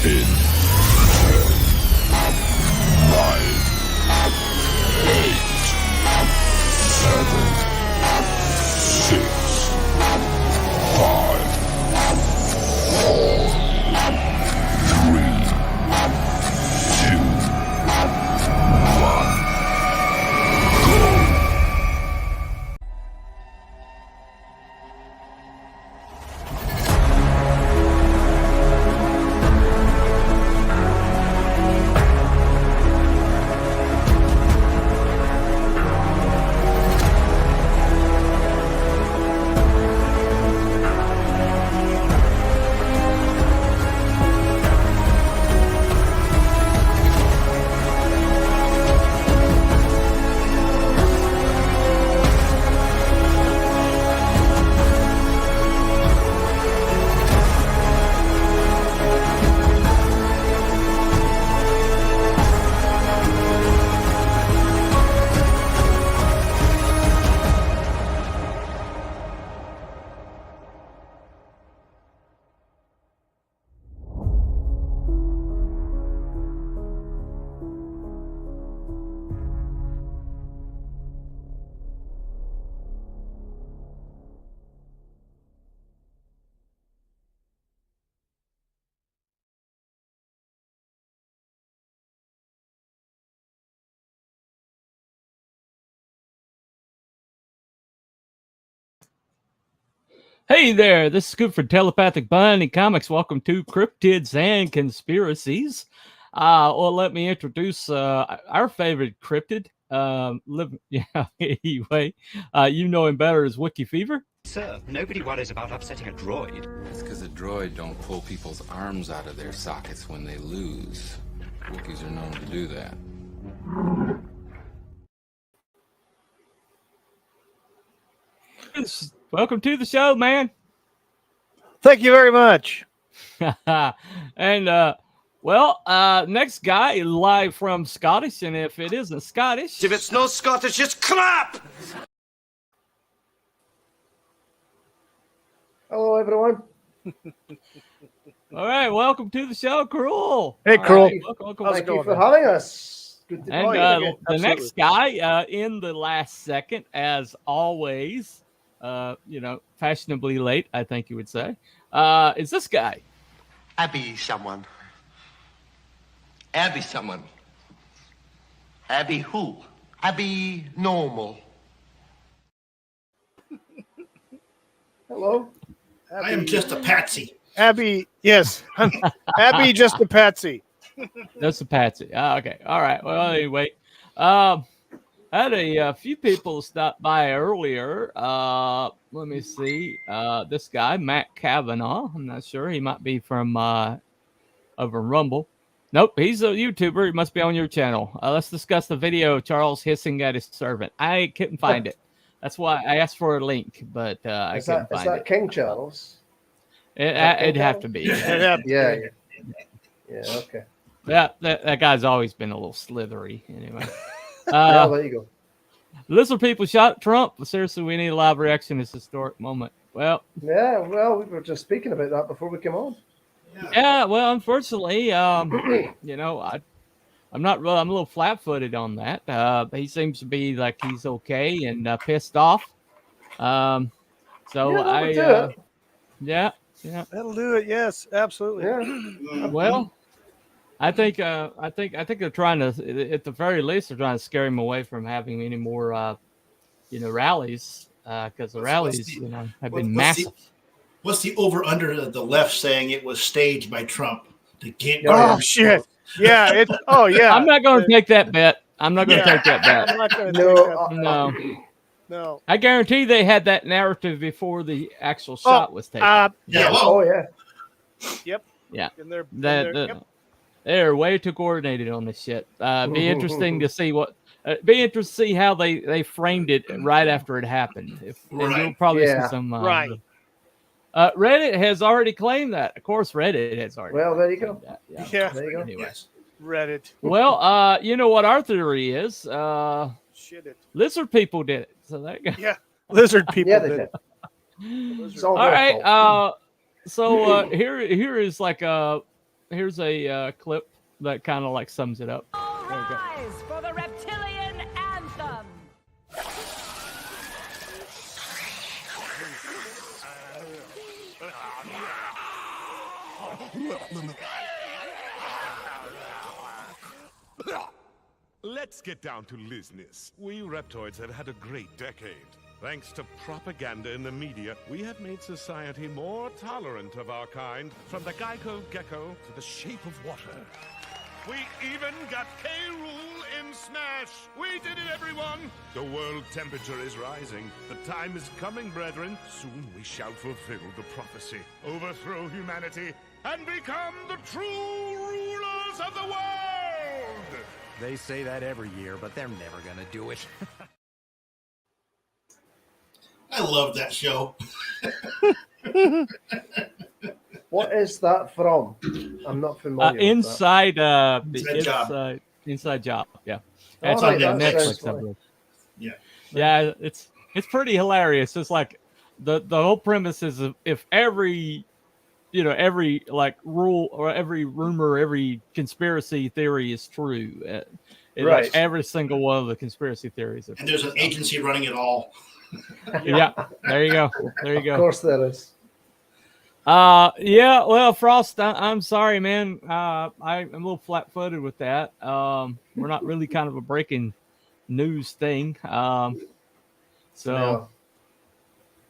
In 9, 8, 7, 6, 5, 4, 3, 2, 1, go. Hey there, this is Scoop for Telepathic Bunny Comics. Welcome to Cryptids and Conspiracies. Well, let me introduce our favorite cryptid. Anyway, you know him better as Wiki Fever. Sir, nobody worries about upsetting a droid. That's because a droid don't pull people's arms out of their sockets when they lose. Wookiees are known to do that. Welcome to the show, man. Thank you very much. And next guy live from Scottish, and if it isn't Scottish, If it's no Scottish, it's crap! Hello, everyone. all right, welcome to the show, Cruel. Hey, All Cruel. right, welcome. How's it Thank you going, for man? having us. Good to And be here. the Absolutely. next guy in the last second, as always, fashionably late, I think you would say, is this guy. Abby someone. Abby someone. Abby who? Abby normal. Hello. I am just a patsy. Abby, yes. Abby, just a patsy. That's a patsy. Okay. All right. Well, anyway, had a few people stop by earlier. Let me see. This guy, Matt Kavanaugh. I'm not sure. He might be from over Rumble. Nope, he's a YouTuber. He must be on your channel. Let's discuss the video of Charles hissing at his servant. I couldn't find it. That's why I asked for a link, but I couldn't Is find that it. King Charles? It'd have to be. Yeah. Okay. Yeah, that guy's always been a little slithery. Anyway. Yeah, there you go. Lizard people shot Trump. Seriously, we need a live reaction to this historic moment. Well, Yeah. Well, we were just speaking about that before we came on. yeah. Well, unfortunately, I'm not. I'm a little flat-footed on that. He seems to be like he's okay and pissed off. So Yeah, that would do it. yeah. That'll do it. Yes, absolutely. Yeah. Well, I think they're trying to, at the very least, they're trying to scare him away from having any more, rallies, because the rallies, have been massive. What's the over under the left saying it was staged by Trump? To get Oh, shit. Yeah. Yeah. I'm not going to take that bet. I'm not going to take that bet. I'm not going to No, take that. No, No. I guarantee they had that narrative before the actual shot was taken. Yeah, well, Oh yeah. Yep. Yeah. And they're, That they're way too coordinated on this shit. Be interesting to see be interested to see how they framed it right after it happened. And you'll probably see some Right. Reddit has already claimed that. Of course, Reddit has already. Well, there you go. claimed that. Yeah. Yeah. There you go. Anyway. yes. Reddit. Well, you know what our theory is? Shit it. Lizard people did it. So there you go. Yeah. Lizard people Yeah, they did did. it. It's all All their right. fault. So here is like a here's a clip that kind of like sums it up. There we go. Rise for the reptilian anthem. Let's get down to business. We reptoids have had a great decade. Thanks to propaganda in the media, we have made society more tolerant of our kind, from the Geico gecko to the shape of water. We even got K. Rool in Smash! We did it, everyone! The world temperature is rising. The time is coming, brethren. Soon we shall fulfill the prophecy, overthrow humanity, and become the true rulers of the world! They say that every year, but they're never gonna do it. I love that show. What is that from? I'm not familiar. with Inside the Inside Job. Inside Job. Yeah, that. it's All on right, that Netflix. sounds I funny. believe. Yeah. Yeah, it's pretty hilarious. It's like the whole premise is if every every like rule or every rumor, every conspiracy theory is true. Right. Like every single one of the conspiracy theories. And there's an agency running it all. Yeah, there you go. There you Of go. course there is. Yeah, well, Frost, I'm sorry, man. I'm a little flat-footed with that. We're not really kind of a breaking news thing. So, No.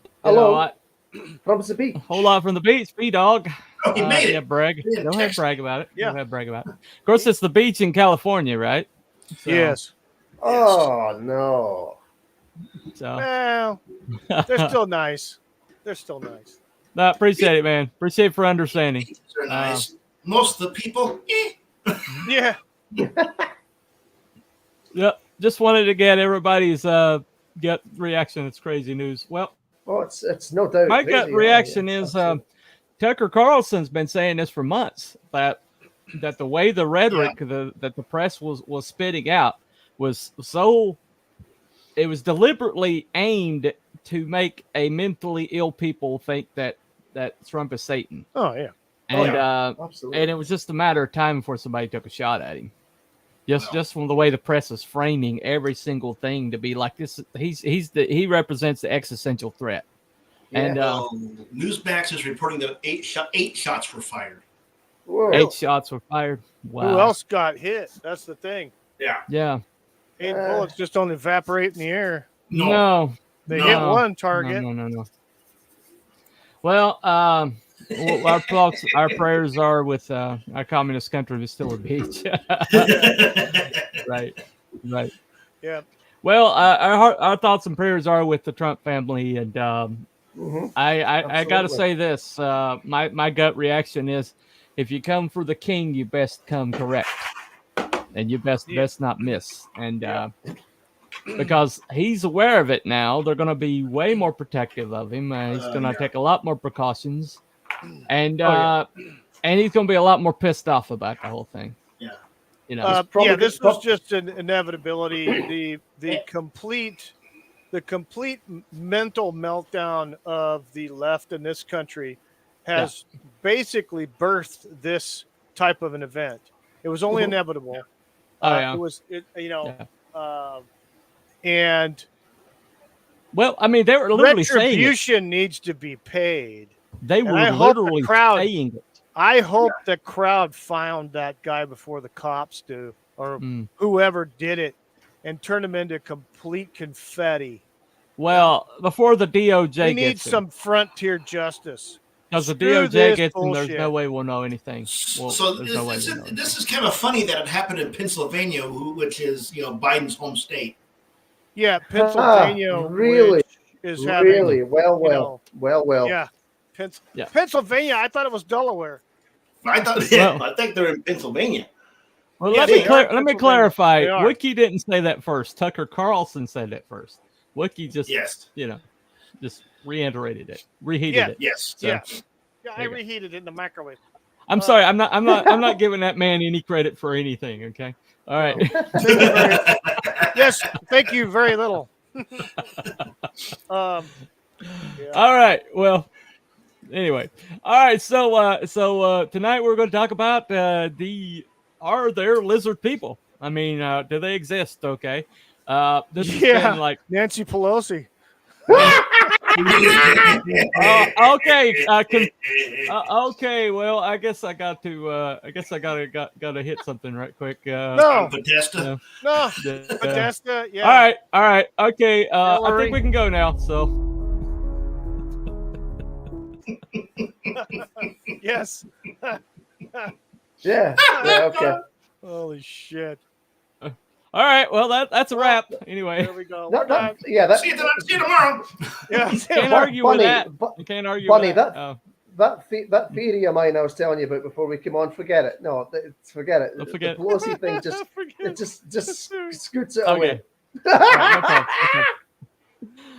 you Hello. know, From the beach. a whole lot from the beach, B-Dog. Oh, he made it. Yeah, brag. Yeah, Go ahead, Texas. brag about it. Yeah. Go ahead, brag about it. Of course, it's the beach in California, right? So, Yes. Oh no. So, Well, they're still nice. They're still nice. no, appreciate it, man. Appreciate it for understanding. They're nice. Most of the people, Yeah. Yep. Just wanted to get everybody's gut reaction. It's crazy news. Well, Oh, it's no doubt. my crazy, gut reaction yeah. is Tucker Carlson's been saying this for months that the way the rhetoric that the press was spitting out was so it was deliberately aimed to make a mentally ill people think that Trump is Satan. Oh yeah. And Absolutely. and it was just a matter of time before somebody took a shot at him. Just from the way the press is framing every single thing to be like this, he represents the existential threat. Yeah. And Newsmax is reporting that eight shots were fired. Whoa. 8 shots were fired. Wow. Who else got hit? That's the thing. Yeah. Yeah. 8 bullets just don't evaporate in the air. No. They No. hit one target. No. Well, our thoughts, our prayers are with our communist country is still a beach. Right. Yeah. Well, our thoughts and prayers are with the Trump family, and I got to say this: my gut reaction is, if you come for the king, you best come correct, and you best not miss. And because he's aware of it now, they're going to be way more protective of him. He's going to take a lot more precautions, and he's going to be a lot more pissed off about the whole thing. Yeah. You know, This was just an inevitability. The complete mental meltdown of the left in this country has basically birthed this type of an event. It was only inevitable. It was, and well, I mean, they were literally saying it. retribution needs to be paid. They And were I hope the literally crowd- saying it. I hope the crowd found that guy before the cops do, or whoever did it, and turned him into complete confetti. Well, before the DOJ We need gets him. some frontier justice. Because the Screw DOJ this gets him, there's bullshit. no way we'll know anything. Well, So there's no way we'll know. this is kind of funny that it happened in Pennsylvania, which is Biden's home state. Yeah, Pennsylvania really? which is having Really? Well. Yeah. Yeah. Pennsylvania. I thought it was Delaware. I thought Well- I think they're in Pennsylvania. Well, Yeah, let they me are let me Pennsylvania. clarify. They are. Wiki didn't say that first. Tucker Carlson said it first. Wiki just just reiterated it, reheated it. Yes. So, Yeah, I there you go. reheated it in the microwave. I'm sorry. I'm not giving that man any credit for anything. Okay. All right. Yes, thank you very little. All right. Well, Anyway, all right. So tonight we're going to talk about are there lizard people? I mean, do they exist? Okay. This has been like Nancy Pelosi. Okay. Okay. Well, I guess I got to. I guess I got to hit something right quick. No, Podesta. no, Podesta. Yeah. All right. Okay. I think we can go now. So. Yes. Yeah. Okay. Holy shit. All right. Well, that's a wrap. Anyway. There we go. See you tomorrow. Yeah. Can't argue with that. You can't argue with that. That theory of mine I was telling you about before we came on, forget it. No, forget it. Forget the Pelosi thing just scoots it away. Okay.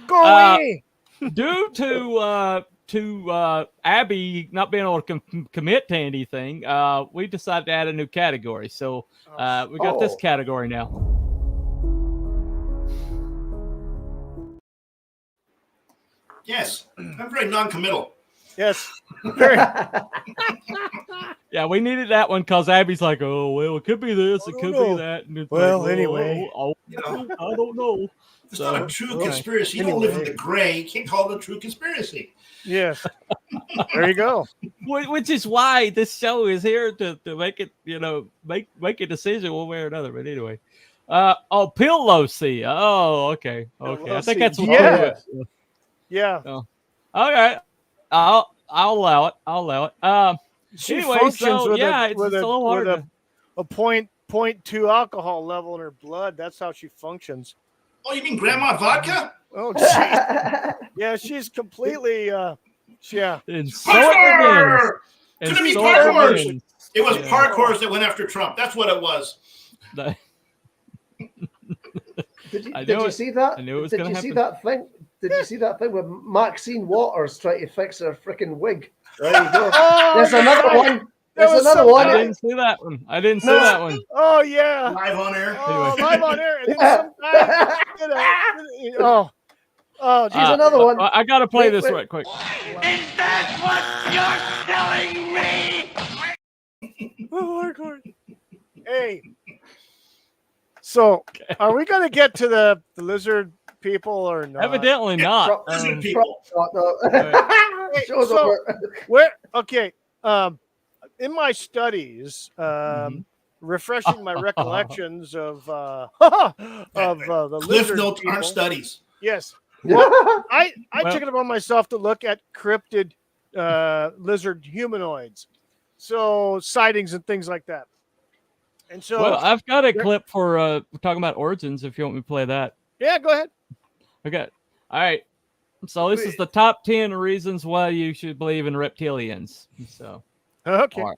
Go away. Due to Abby not being able to commit to anything, we decided to add a new category. So we got this category now. Yes, I'm very non-committal. Yes. Yeah, we needed that one because Abby's like, oh, well, it could be this, it could be that. And it's well, like, anyway. I don't know. It's not a true conspiracy. You don't live in the gray. You can't call it a true conspiracy. Yes. There you go. Which is why this show is here to make it, make a decision one way or another. But anyway. Pelosi. Oh, okay. Okay. I think that's what it is. Yeah. Oh. All right. I'll allow it. She anyway, functions with it's a little hard with a 0.2 alcohol level in her blood. That's how she functions. Oh, you mean Grandma Vodka? Oh, geez. Yeah, she's completely. Yeah. And so it begins. Could it be parkours? It was parkours that went after Trump. That's what it was. Did you see that? I knew it was Did you see that thing? Did you see that thing with Maxine Waters trying to fix her freaking wig? There you go. There's another one. There's another one. I didn't see that one. That one. Oh yeah. Live on air. Oh, live on air. And then geez, another one. I gotta play this right quick. Is that what you're telling me? Oh my God. Hey. So, are we going to get to the lizard people or not? Evidently not. Lizard people. Okay. In my studies, refreshing my recollections of the Cliff lizard notes people. aren't studies. Yes. Well, I took it upon myself to look at cryptid lizard humanoids, so sightings and things like that. And so, well, I've got a clip for talking about origins. If you want me to play that, yeah, go ahead. Okay. All right. So this is the top 10 reasons why you should believe in reptilians. So, okay. Right.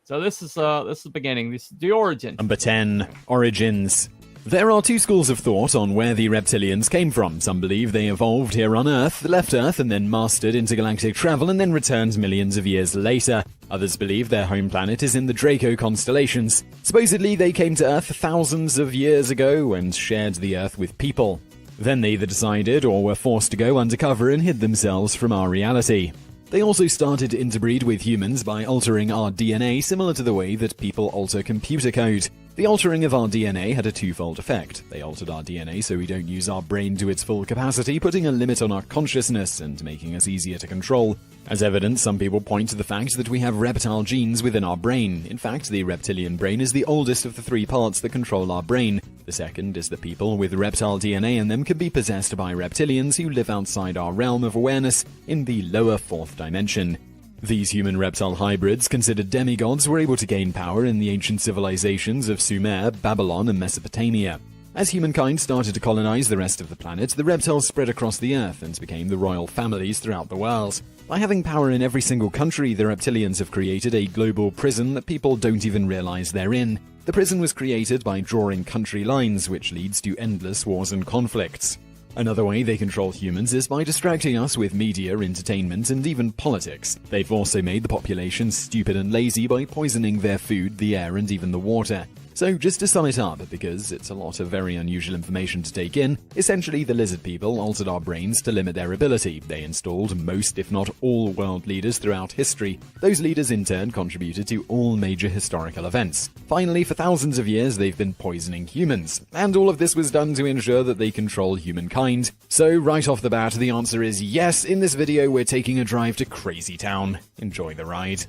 So this is the beginning. This is the origin. Number 10, origins. There are two schools of thought on where the reptilians came from. Some believe they evolved here on Earth, left Earth, and then mastered intergalactic travel and then returned millions of years later. Others believe their home planet is in the Draco constellations. Supposedly, they came to Earth thousands of years ago and shared the Earth with people. Then they either decided or were forced to go undercover and hid themselves from our reality. They also started to interbreed with humans by altering our DNA, similar to the way that people alter computer code. The altering of our DNA had a twofold effect. They altered our DNA so we don't use our brain to its full capacity, putting a limit on our consciousness and making us easier to control. As evidence, some people point to the fact that we have reptile genes within our brain. In fact, the reptilian brain is the oldest of the three parts that control our brain. The second is that people with reptile DNA in them can be possessed by reptilians who live outside our realm of awareness in the lower fourth dimension. These human-reptile hybrids, considered demigods, were able to gain power in the ancient civilizations of Sumer, Babylon, and Mesopotamia. As humankind started to colonize the rest of the planet, the reptiles spread across the earth and became the royal families throughout the world. By having power in every single country, the reptilians have created a global prison that people don't even realize they're in. The prison was created by drawing country lines, which leads to endless wars and conflicts. Another way they control humans is by distracting us with media, entertainment, and even politics. They've also made the population stupid and lazy by poisoning their food, the air, and even the water. So just to sum it up, because it's a lot of very unusual information to take in, essentially the lizard people altered our brains to limit their ability. They installed most, if not all, world leaders throughout history. Those leaders in turn contributed to all major historical events. Finally, for thousands of years, they've been poisoning humans. And all of this was done to ensure that they control humankind. So right off the bat, the answer is yes. In this video, we're taking a drive to Crazy Town. Enjoy the ride.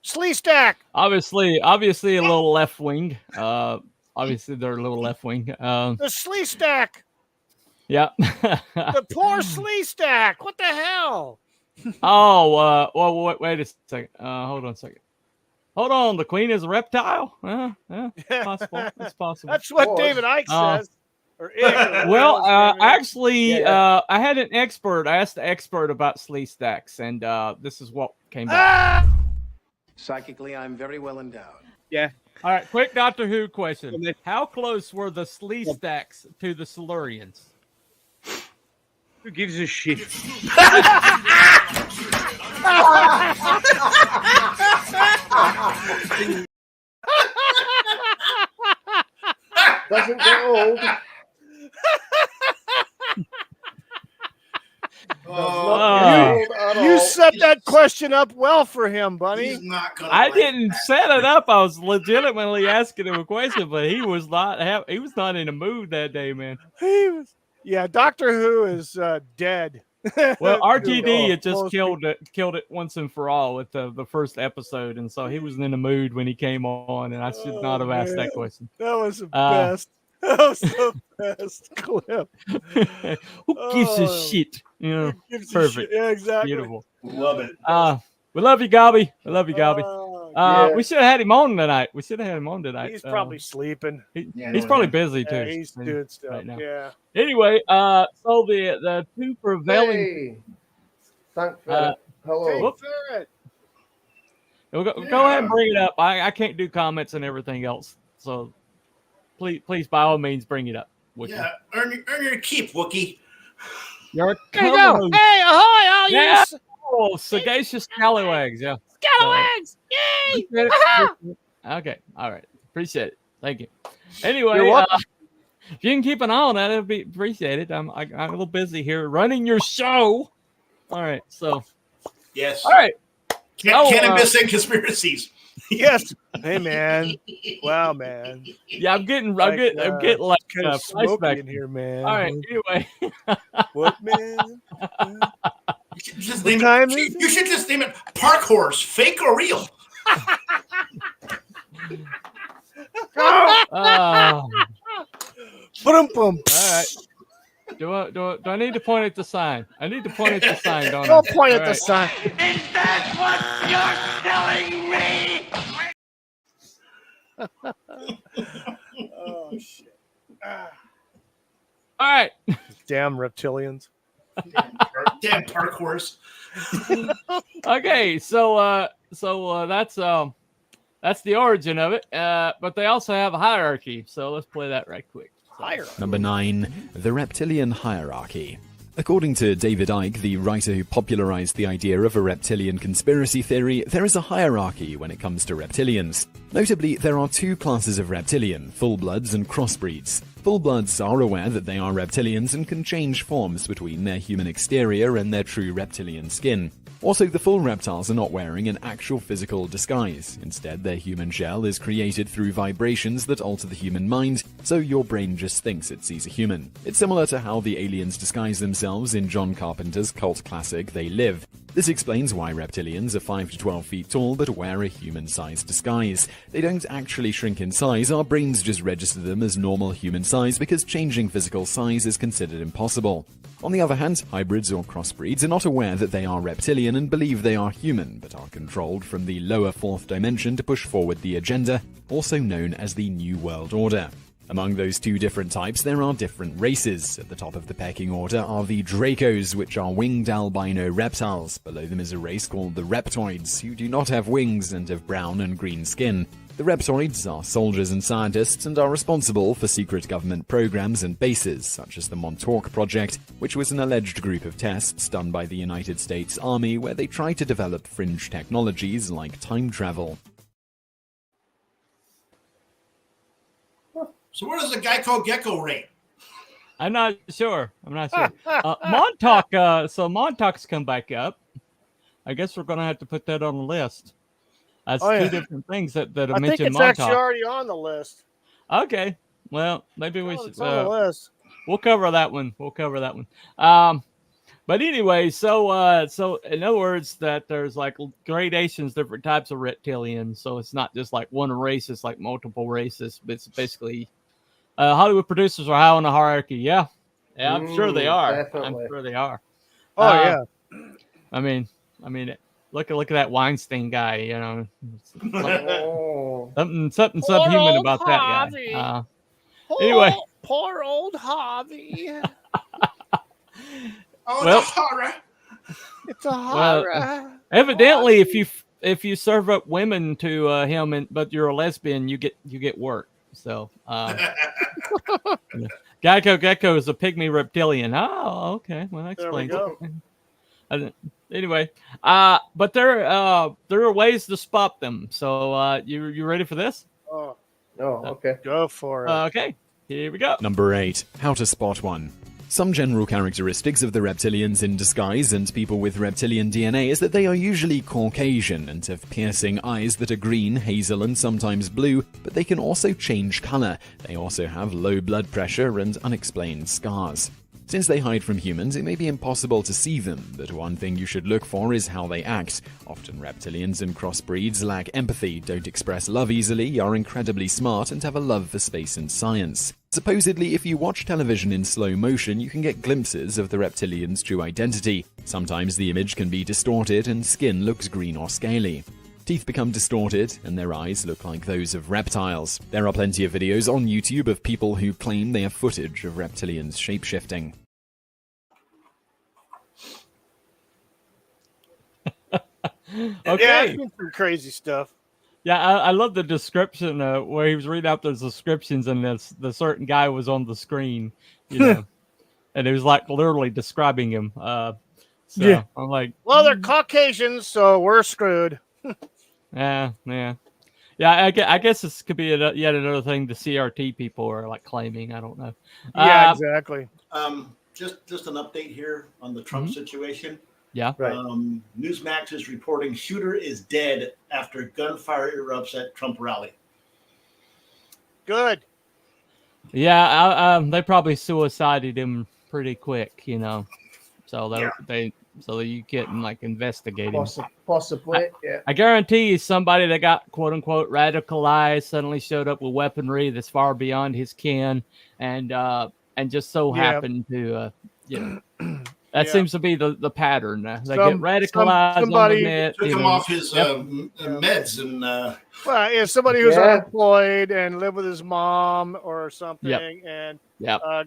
Slee Stack. Obviously a little left wing. Obviously they're a little left wing. The Slee Stack. Yeah. The poor Slee Stack. What the hell? Oh, well, wait a second. Hold on a second. Hold on. The Queen is a reptile? Possible. It's possible. That's what David Icke says. Or Icke, or well, actually, yeah. I had an expert. I asked the expert about Slee Stacks, and this is what came back. Psychically, I'm very well endowed. Yeah. All right. Quick Doctor Who question. How close were the Slee Stacks to the Silurians? Who gives a shit? Doesn't get old. You set that question up well for him, buddy. He's not gonna I didn't set it up. I was legitimately asking him a question, but he was not in the mood that day, man. Yeah, Doctor Who is dead. Well, RTD had just killed it once and for all with the first episode, and so he wasn't in the mood when he came on, and I should not have asked that question. That was the best. That was the best clip. Who gives a shit? You know, perfect. Yeah, exactly. Beautiful. Love it. We love you, Gobby. We love you, Gobby. Yeah. We should have had him on tonight. He's probably sleeping. He's probably busy too. Yeah, he's doing stuff. right now. Yeah. Anyway, so the two prevailing. Hey. Thank Ferret. Hello. Ferret. Go ahead and bring it up. I can't do comments and everything else, so please by all means bring it up. Wookie. Yeah, earn your keep, Wookie. You're There you go. Hey, ahoy, all yeah. you Oh, sagacious scallywags. Yeah. scalawags! Yay! Okay. All right. Appreciate it. Thank you. Anyway, You're welcome. if you can keep an eye on that, it'd be appreciated. I'm a little busy here running your show. All right. So. Yes. All right. Cannabis and conspiracies. Yes. Hey, man. Wow, man. Yeah, I'm getting like kind of smoky flashback in here, man. All right. Anyway. What, man? You should just name it. You should just name it Park Horse, fake or real. Boom. All right. Do I need to point at the sign? I need to point at the sign, don't I? Don't point at the sign. Is that what you're telling me? Oh, shit. All right. Damn reptilians. Damn Park Horse. Okay, so that's the origin of it. But they also have a hierarchy. So let's play that right quick. Number 9, the reptilian hierarchy. According to David Icke, the writer who popularized the idea of a reptilian conspiracy theory, there is a hierarchy when it comes to reptilians. Notably, there are two classes of reptilian, full-bloods and crossbreeds. Full-bloods are aware that they are reptilians and can change forms between their human exterior and their true reptilian skin. Also, the full reptiles are not wearing an actual physical disguise. Instead, their human shell is created through vibrations that alter the human mind, so your brain just thinks it sees a human. It's similar to how the aliens disguise themselves in John Carpenter's cult classic They Live. This explains why reptilians are 5 to 12 feet tall but wear a human-sized disguise. They don't actually shrink in size, our brains just register them as normal human size because changing physical size is considered impossible. On the other hand, hybrids or crossbreeds are not aware that they are reptilian and believe they are human, but are controlled from the lower fourth dimension to push forward the agenda, also known as the New World Order. Among those two different types, there are different races. At the top of the pecking order are the Dracos, which are winged albino reptiles. Below them is a race called the Reptoids, who do not have wings and have brown and green skin. The reptoids are soldiers and scientists and are responsible for secret government programs and bases, such as the Montauk Project, which was an alleged group of tests done by the United States Army where they tried to develop fringe technologies like time travel. So where does the Geico Gecko rate? I'm not sure. Montauk, so Montauk's come back up. I guess we're going to have to put that on the list. That's two different things that have I think mentioned it's Montauk. actually already on the list. Okay. Well, maybe we should. It's on the list. We'll cover that one. But anyway, so in other words, that there's like gradations, different types of reptilians. So it's not just like one race; it's like multiple races. It's basically Hollywood producers are high on the hierarchy. Yeah, I'm sure they are. Definitely. I'm sure they are. Oh yeah. I mean, look at that Weinstein guy. You know, something subhuman about that guy. Anyway, poor old Harvey. The horror! It's a horror. Evidently, if you serve up women to him, but you're a lesbian, you get work. So, Geico Gecko is a pygmy reptilian. Oh, okay. Well, that explains it. Anyway, but there are ways to spot them. So, you ready for this? Oh, okay. Go for it. Okay, here we go. Number 8. How to spot one. Some general characteristics of the reptilians in disguise and people with reptilian DNA is that they are usually Caucasian and have piercing eyes that are green, hazel, and sometimes blue, but they can also change color. They also have low blood pressure and unexplained scars. Since they hide from humans, it may be impossible to see them, but one thing you should look for is how they act. Often reptilians and crossbreeds lack empathy, don't express love easily, are incredibly smart, and have a love for space and science. Supposedly, if you watch television in slow motion, you can get glimpses of the reptilian's true identity. Sometimes the image can be distorted and skin looks green or scaly. Teeth become distorted, and their eyes look like those of reptiles. There are plenty of videos on YouTube of people who claim they have footage of reptilians shapeshifting. Okay. Yeah, some crazy stuff. Yeah, I love the description where he was reading out those descriptions, and the certain guy was on the screen, you know, and it was like literally describing him. So yeah, I'm like, well, they're Caucasians, so we're screwed. Yeah. I guess this could be yet another thing the CRT people are like claiming. I don't know. Yeah, exactly. Just an update here on the Trump situation. Yeah. Right. Newsmax is reporting shooter is dead after gunfire erupts at Trump rally. Good. Yeah, they probably suicided him pretty quick, you know. So so you couldn't like investigate him. Possibly, yeah. I guarantee you, somebody that got quote unquote radicalized suddenly showed up with weaponry that's far beyond his kin, and just so happened to, that seems to be the pattern. They get radicalized. Somebody on the net, took him off his meds and. Well, yeah, somebody who's unemployed and lived with his mom or something, and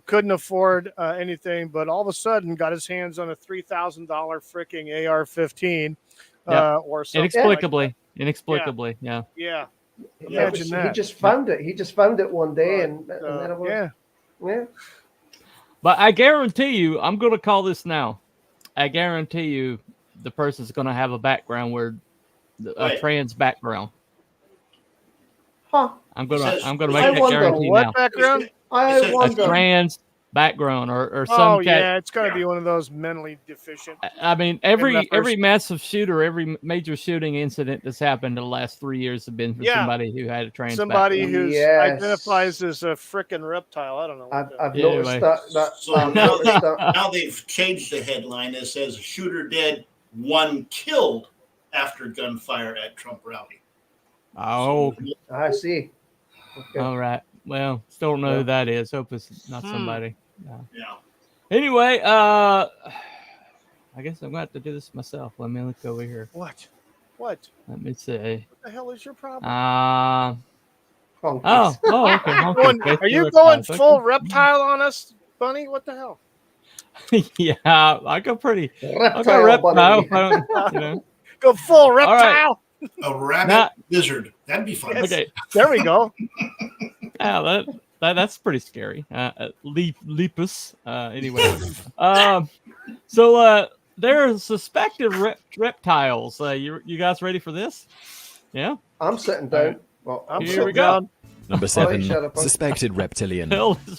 couldn't afford anything, but all of a sudden got his hands on a $3,000 freaking AR-15 or something. Inexplicably, yeah. Imagine that. He just found it. He just found it one day, and then it was, yeah. But I guarantee you, I'm going to call this now. I guarantee you, the person's going to have a background where a trans background. Huh. I'm gonna make that guarantee what now. Background? I wonder. A trans background or some. Oh yeah, it's gonna be one of those mentally deficient. I mean, every massive shooter, every major shooting incident that's happened in the last 3 years have been for somebody who had a trans background. Who identifies as a freaking reptile. I don't know. I've noticed that. So now they've changed the headline. It says shooter dead, 1 killed after gunfire at Trump rally. Oh, I see. Okay. All right. Well, still don't know who that is. Hope it's not somebody. Yeah. Anyway, I guess I'm going to have to do this myself. Let me look over here. What? Let me see. What the hell is your problem? Okay. Are you going full reptile on us, Bunny? What the hell? Yeah, I go pretty. I'll go reptile. Go full reptile. A rabbit lizard That'd be fun. Okay, there we go. Yeah, that's pretty scary. Lepus. Anyway, so there are suspected reptiles. You guys ready for this? Yeah, I'm sitting down. Well, I'm Here sitting we go. down. Number 7, suspected reptilian.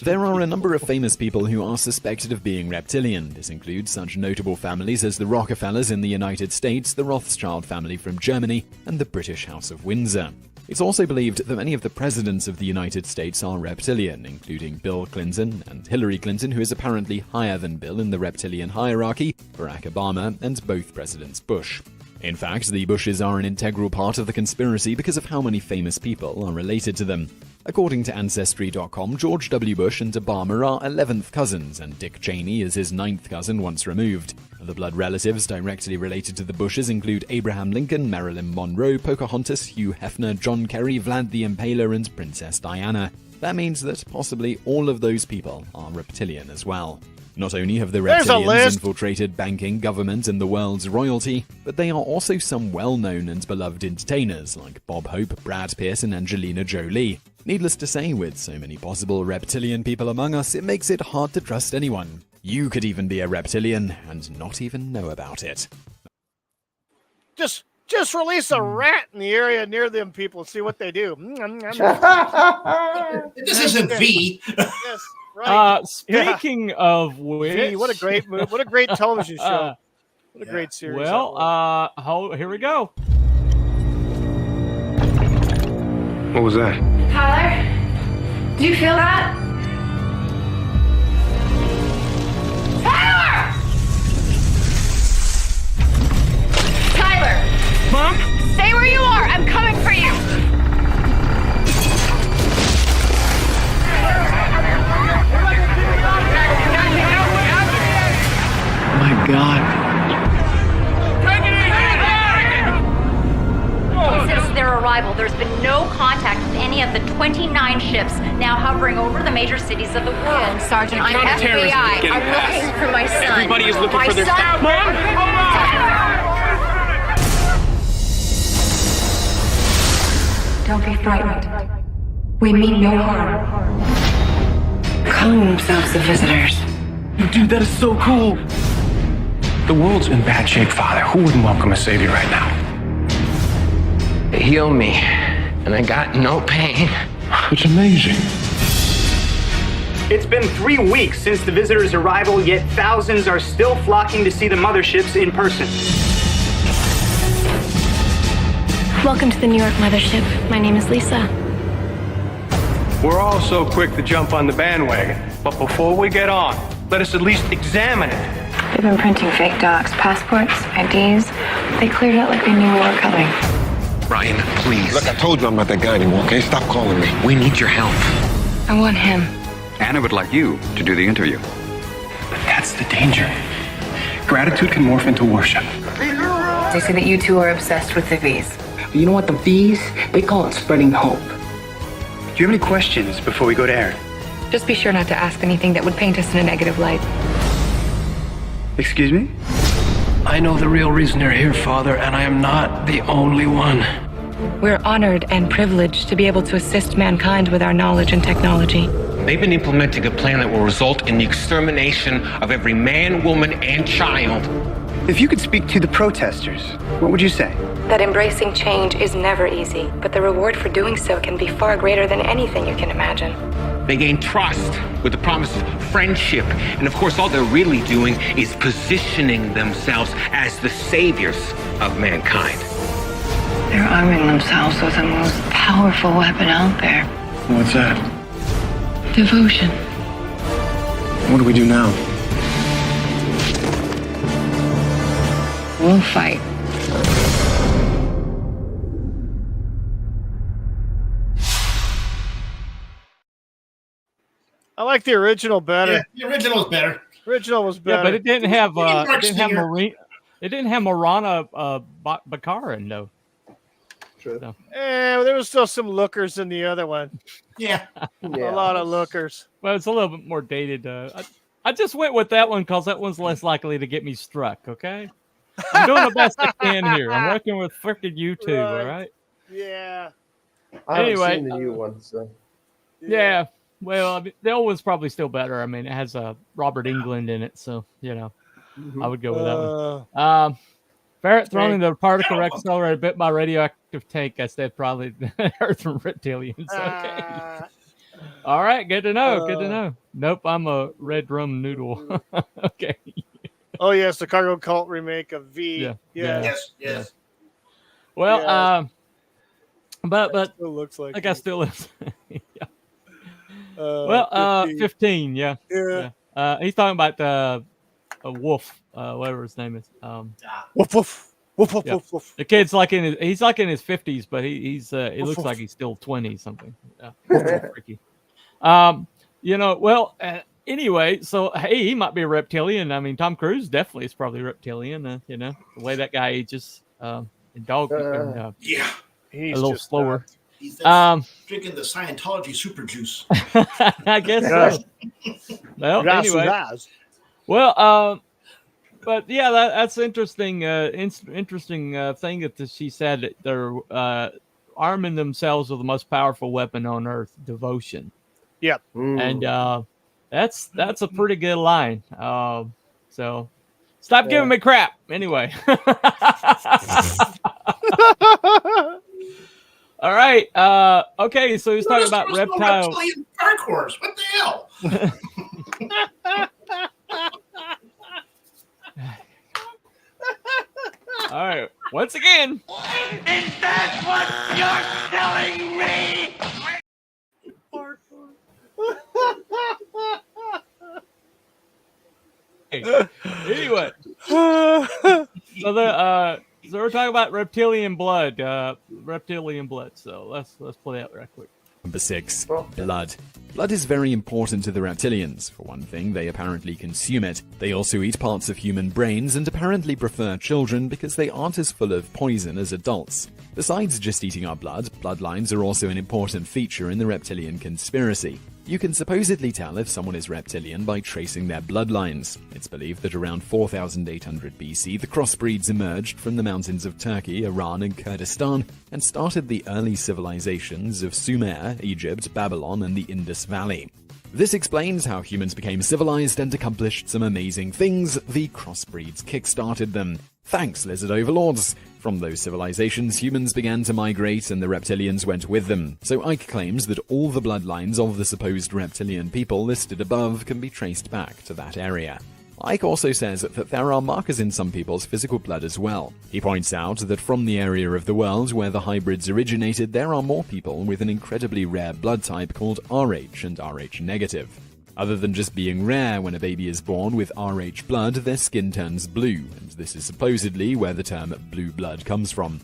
There are a number of famous people who are suspected of being reptilian. This includes such notable families as the Rockefellers in the United States, the Rothschild family from Germany, and the British House of Windsor. It's also believed that many of the presidents of the United States are reptilian, including Bill Clinton and Hillary Clinton, who is apparently higher than Bill in the reptilian hierarchy, Barack Obama, and both Presidents Bush. In fact, the Bushes are an integral part of the conspiracy because of how many famous people are related to them. According to Ancestry.com, George W. Bush and Obama are 11th cousins, and Dick Cheney is his 9th cousin once removed. The blood relatives directly related to the Bushes include Abraham Lincoln, Marilyn Monroe, Pocahontas, Hugh Hefner, John Kerry, Vlad the Impaler, and Princess Diana. That means that possibly all of those people are reptilian as well. Not only have the reptilians infiltrated banking, government, and the world's royalty, but they are also some well-known and beloved entertainers like Bob Hope, Brad Pitt, and Angelina Jolie. Needless to say, with so many possible reptilian people among us, it makes it hard to trust anyone. You could even be a reptilian and not even know about it. Just release a rat in the area near them people and see what they do. This isn't V. Yes. Right. Speaking of which, what a great movie! What a great television show! What a great series! Well, here we go. What was that? Tyler, do you feel that? Tyler! Tyler! Mom? Stay where you are. I'm coming for you. My God. Since their arrival, there's been no contact with any of the 29 ships now hovering over the major cities of the world. Sergeant, I'm FBI. I'm looking for my son. Everybody is looking for their son. Mom! Don't be frightened. We mean no harm. Calling themselves the visitors. Dude, that is so cool. The world's in bad shape, Father. Who wouldn't welcome a savior right now? They healed me, and I got no pain. It's amazing. It's been 3 weeks since the visitors' arrival, yet thousands are still flocking to see the motherships in person. Welcome to the New York mothership. My name is Lisa. We're all so quick to jump on the bandwagon, but before we get on, let us at least examine it. They've been printing fake docs, passports, IDs. They cleared out like they knew we were coming. Ryan, please. Look, I told you I'm not that guy anymore, okay? Stop calling me. We need your help. I want him. Anna would like you to do the interview. But that's the danger. Gratitude can morph into worship. They say that you two are obsessed with the V's. You know what, the V's? They call it spreading hope. Do you have any questions before we go to air? Just be sure not to ask anything that would paint us in a negative light. Excuse me? I know the real reason you're here, Father, and I am not the only one. We're honored and privileged to be able to assist mankind with our knowledge and technology. They've been implementing a plan that will result in the extermination of every man, woman, and child. If you could speak to the protesters, what would you say? That embracing change is never easy, but the reward for doing so can be far greater than anything you can imagine. They gain trust with the promise of friendship. And of course, all they're really doing is positioning themselves as the saviors of mankind. They're arming themselves with the most powerful weapon out there. What's that? Devotion. What do we do now? We'll fight. I like the original better. Yeah, the original was better. Original was better. Yeah, but it didn't have it didn't have Marana Bakarin though. True. So. There was still some lookers in the other one. Yeah. A lot of lookers. Well, it's a little bit more dated. I just went with that one because that one's less likely to get me struck. Okay, I'm doing the best I can here. I'm working with freaking YouTube. All right. Yeah. I haven't Anyway, seen the new one, so. Yeah. Well, I mean, the old one's probably still better. I mean, it has Robert England in it, so I would go with that one. Ferret thrown into the particle wreck accelerator bit by radioactive tank. I said probably Earth from reptilians. Okay. All right. Good to know. Good to know. Nope. I'm a red rum noodle. Okay. Oh yes, the Cargo Cult remake of V. Yeah. Yes. Well, but still looks like I still is. Yeah. 15. 15. Yeah. He's talking about a wolf, whatever his name is. Woof woof woof woof woof woof. The kid's he's like in his 50s, but he looks like he's still 20 something. Yeah. Freaky. Anyway, so hey, he might be a reptilian. I mean, Tom Cruise definitely is probably reptilian. The way that guy ages, and dog, yeah, he's a little slower. He's drinking the Scientology super juice. I guess so. Well, anyway. But yeah, that's interesting. Interesting thing that she said that they're arming themselves with the most powerful weapon on Earth, devotion. Yep. And that's a pretty good line. So stop giving me crap. Anyway. All right. Okay. So he's talking about reptile. Dark horse. What the hell? All right. Once again. Is that what you're telling me? Anyway. So we're talking about reptilian blood. So let's play that right quick. Number 6, blood. Blood is very important to the reptilians. For one thing, they apparently consume it. They also eat parts of human brains and apparently prefer children because they aren't as full of poison as adults. Besides just eating our blood, bloodlines are also an important feature in the reptilian conspiracy. You can supposedly tell if someone is reptilian by tracing their bloodlines. It's believed that around 4800 BC, the crossbreeds emerged from the mountains of Turkey, Iran, and Kurdistan and started the early civilizations of Sumer, Egypt, Babylon, and the Indus Valley. This explains how humans became civilized and accomplished some amazing things. The crossbreeds kickstarted them. Thanks, lizard overlords! From those civilizations, humans began to migrate and the reptilians went with them. So Ike claims that all the bloodlines of the supposed reptilian people listed above can be traced back to that area. Ike also says that there are markers in some people's physical blood as well. He points out that from the area of the world where the hybrids originated, there are more people with an incredibly rare blood type called Rh and Rh negative. Other than just being rare, when a baby is born with Rh blood, their skin turns blue, and this is supposedly where the term blue blood comes from.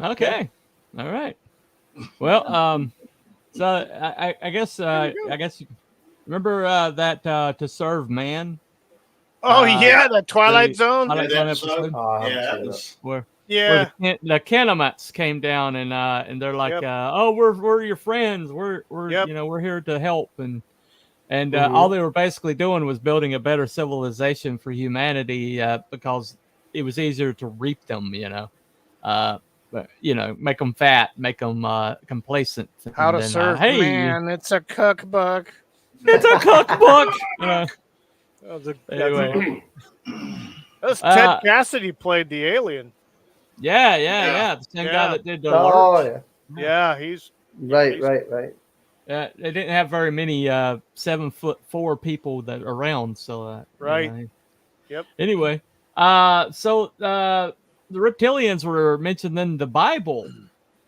Okay. All right. Well, so I guess you remember that To Serve Man. Oh yeah, the Twilight Zone. Twilight Zone episode. Where the Kenemites came down and they're like, oh, we're your friends. We're we're here to help and all they were basically doing was building a better civilization for humanity because it was easier to reap them. Make them fat, make them complacent. How to Serve Man. It's a cookbook. It's a cookbook. Anyway. Ted Cassidy played the alien. Yeah. The same guy that did the work. Oh, yeah. He's right. They didn't have very many 7'4" people that around, so right. Yep. Anyway, so the reptilians were mentioned in the Bible,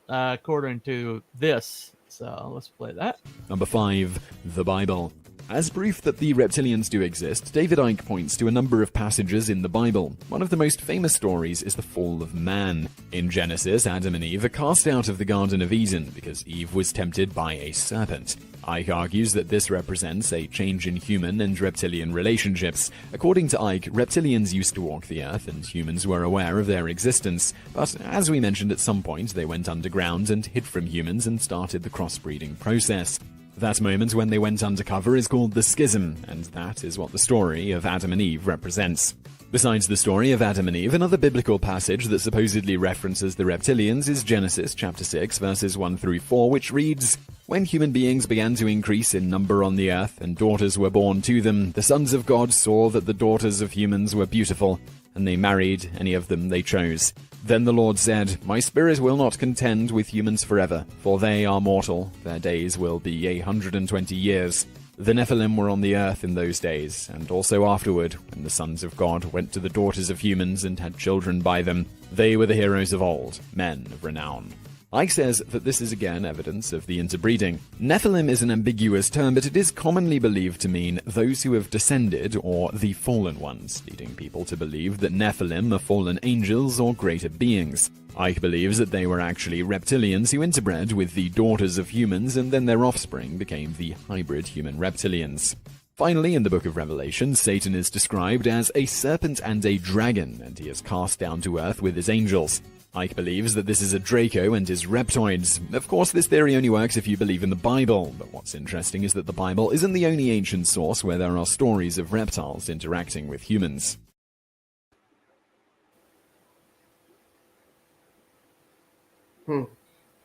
according to this. So let's play that. Number 5, the Bible. As proof that the reptilians do exist, David Icke points to a number of passages in the Bible. One of the most famous stories is the fall of man. In Genesis, Adam and Eve are cast out of the Garden of Eden because Eve was tempted by a serpent. Icke argues that this represents a change in human and reptilian relationships. According to Icke, reptilians used to walk the earth and humans were aware of their existence. But as we mentioned at some point, they went underground and hid from humans and started the crossbreeding process. That moment when they went undercover is called the Schism, and that is what the story of Adam and Eve represents. Besides the story of Adam and Eve, another biblical passage that supposedly references the reptilians is Genesis chapter 6, verses 1 through 4, which reads, "When human beings began to increase in number on the earth, and daughters were born to them, the sons of God saw that the daughters of humans were beautiful, and they married any of them they chose. Then the Lord said, My spirit will not contend with humans forever, for they are mortal, their days will be 120 years. The Nephilim were on the earth in those days, and also afterward, when the sons of God went to the daughters of humans and had children by them. They were the heroes of old, men of renown." Ike says that this is again evidence of the interbreeding. Nephilim is an ambiguous term, but it is commonly believed to mean those who have descended, or the fallen ones, leading people to believe that Nephilim are fallen angels or greater beings. Ike believes that they were actually reptilians who interbred with the daughters of humans, and then their offspring became the hybrid human reptilians. Finally, in the book of Revelation, Satan is described as a serpent and a dragon, and he is cast down to earth with his angels. Ike believes that this is a Draco and his reptoids. Of course, this theory only works if you believe in the Bible, but what's interesting is that the Bible isn't the only ancient source where there are stories of reptiles interacting with humans.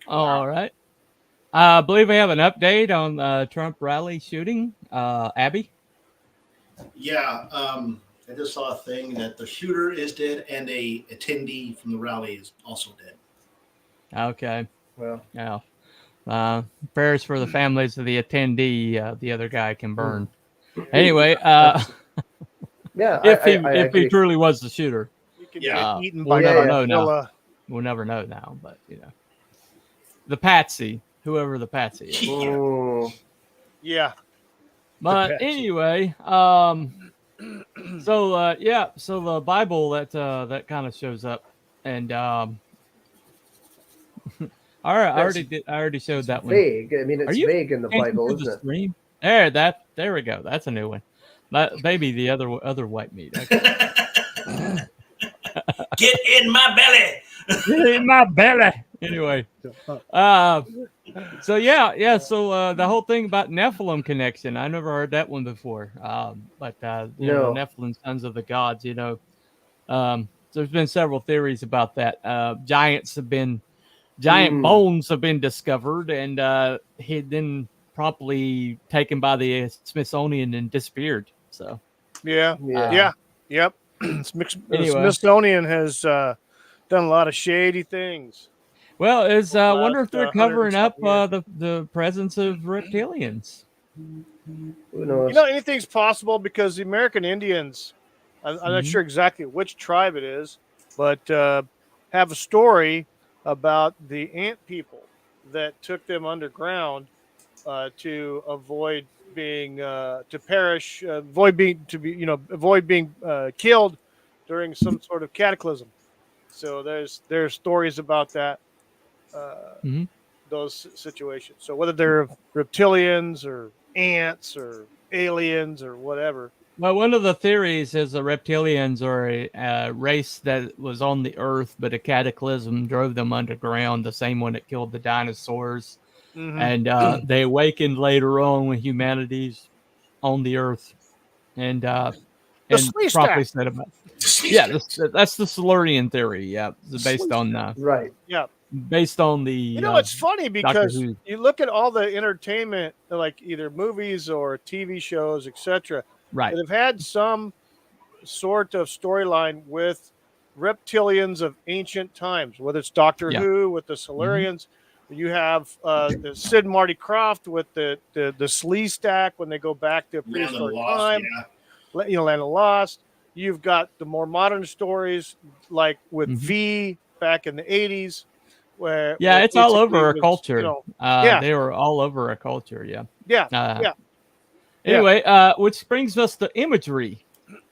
All right. I believe we have an update on Trump rally shooting. Abby? Yeah, I just saw a thing that the shooter is dead and a attendee from the rally is also dead. Okay. Well, yeah. Prayers for the families of the attendee. The other guy can burn. Anyway, yeah, if he truly was the shooter, we'll never know now. We'll never know now, but the patsy, whoever the patsy is. Yeah. But anyway, so the Bible that kind of shows up, and I already showed that one. Vague. I mean, it's vague in the Bible, isn't it? There we go. That's a new one. Maybe the other white meat. Okay. Get in my belly. Get in my belly. Anyway, so the whole thing about Nephilim connection, I never heard that one before. But Nephilim, sons of the gods. There's been several theories about that. Giant bones have been discovered, and he'd been promptly taken by the Smithsonian and disappeared. So yep. Smithsonian has done a lot of shady things. Well, I wonder if they're covering up the presence of reptilians. Who knows? Anything's possible because the American Indians, I'm not sure exactly which tribe it is, but have a story about the ant people that took them underground to avoid being avoid being killed during some sort of cataclysm. So there's stories about that. Those situations. So whether they're reptilians or ants or aliens or whatever. Well, one of the theories is the reptilians are a race that was on the earth, but a cataclysm drove them underground, the same one that killed the dinosaurs. And they awakened later on when humanity's on the earth. And properly said about that's the Silurian theory. Yeah, it's based on right. Yeah. Based on the it's funny because you look at all the entertainment, like either movies or TV shows, etc. Right. That have had some sort of storyline with reptilians of ancient times, whether it's Doctor Who with the Silurians. You have the Sid and Marty Krofft with the Slee Stack when they go back to prehistoric time. Land of Lost. You've got the more modern stories like with V back in the 80s. Where it's all over our culture. They were all over our culture. Anyway, which brings us to imagery.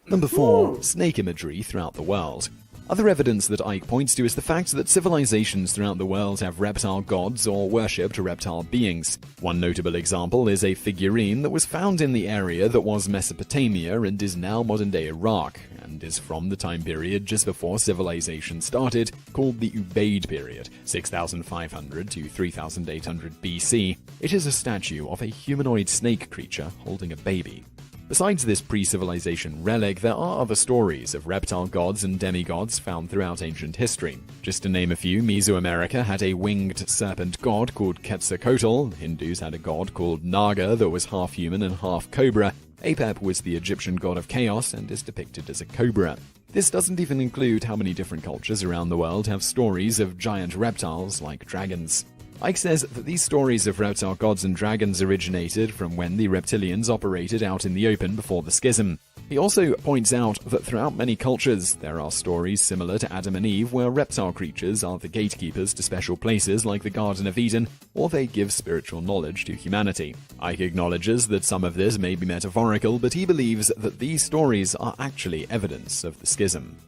Number 4, snake imagery throughout the world. Other evidence that Ike points to is the fact that civilizations throughout the world have reptile gods or worshipped reptile beings. One notable example is a figurine that was found in the area that was Mesopotamia and is now modern-day Iraq, and is from the time period just before civilization started, called the Ubaid period, 6500 to 3800 BC. It is a statue of a humanoid snake creature holding a baby. Besides this pre-civilization relic, there are other stories of reptile gods and demigods found throughout ancient history. Just to name a few, Mesoamerica had a winged serpent god called Quetzalcoatl, Hindus had a god called Naga that was half human and half cobra, Apep was the Egyptian god of chaos and is depicted as a cobra. This doesn't even include how many different cultures around the world have stories of giant reptiles like dragons. Ike says that these stories of reptile gods and dragons originated from when the reptilians operated out in the open before the schism. He also points out that throughout many cultures, there are stories similar to Adam and Eve where reptile creatures are the gatekeepers to special places like the Garden of Eden, or they give spiritual knowledge to humanity. Ike acknowledges that some of this may be metaphorical, but he believes that these stories are actually evidence of the schism.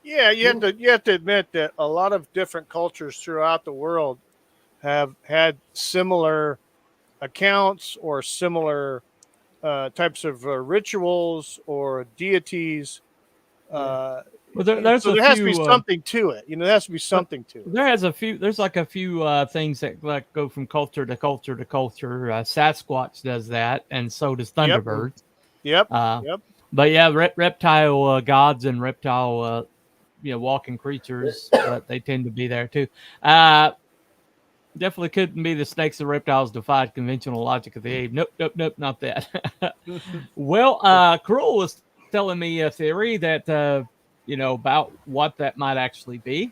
Yeah, you have to admit that a lot of different cultures throughout the world have had similar accounts or similar types of rituals or deities. Well, there has to be something to it. There has to be something to it. There's like a few things that like go from culture to culture to culture. Sasquatch does that, and so does Thunderbird. Yep. But yeah, reptile gods and reptile walking creatures, they tend to be there too. Definitely couldn't be the snakes and reptiles defied conventional logic of the age. Nope, not that. Well, Cruel was telling me a theory that, about what that might actually be.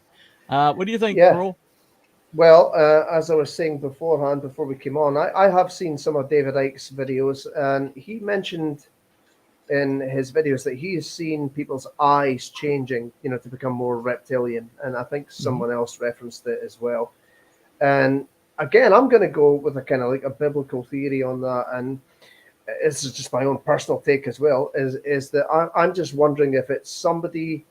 What do you think, Cruel? Well, as I was saying beforehand, before we came on, I have seen some of David Icke's videos, and he mentioned in his videos that he has seen people's eyes changing, to become more reptilian. And I think someone else referenced it as well. And again, I'm going to go with a kind of like a biblical theory on that. And this is just my own personal take as well, is that I'm just wondering if it's somebody,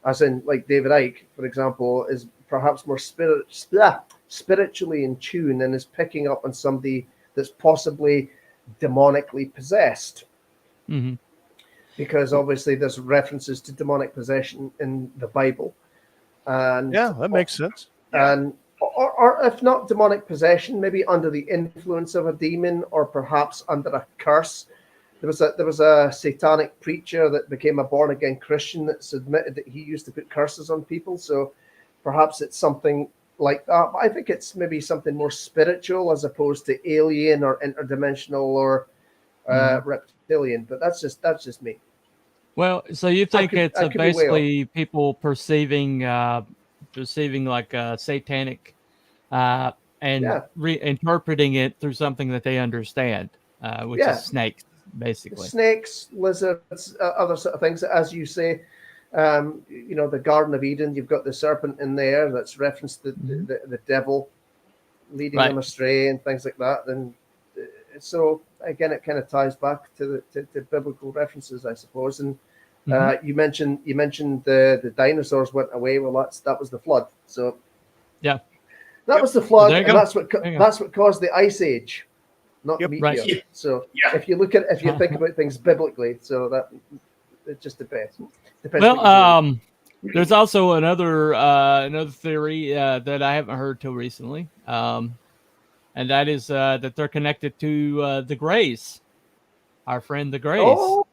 as in like David Icke, for example, is perhaps more spiritually in tune and is picking up on somebody that's possibly demonically possessed. Mm-hmm. Because obviously there's references to demonic possession in the Bible. And yeah, that makes sense. And or if not demonic possession, maybe under the influence of a demon or perhaps under a curse. There was a satanic preacher that became a born-again Christian that's admitted that he used to put curses on people. So perhaps it's something like that. But I think it's maybe something more spiritual as opposed to alien or interdimensional or reptilian. But that's just me. Well, so you think it's basically people perceiving like satanic and reinterpreting it through something that they understand, which is snakes, basically. Snakes, lizards, other sort of things. As you say, the Garden of Eden, you've got the serpent in there that's referenced the devil leading them astray and things like that. And so again, it kind of ties back to the biblical references, I suppose. And you mentioned the dinosaurs went away. Well, that was the flood. So yeah, that was the flood, and that's what caused the ice age, not the meteor. Right. So if you think about things biblically, so that it just depends. Well, there's also another theory that I haven't heard till recently. And that is that they're connected to the Greys, our friend the Greys. Oh,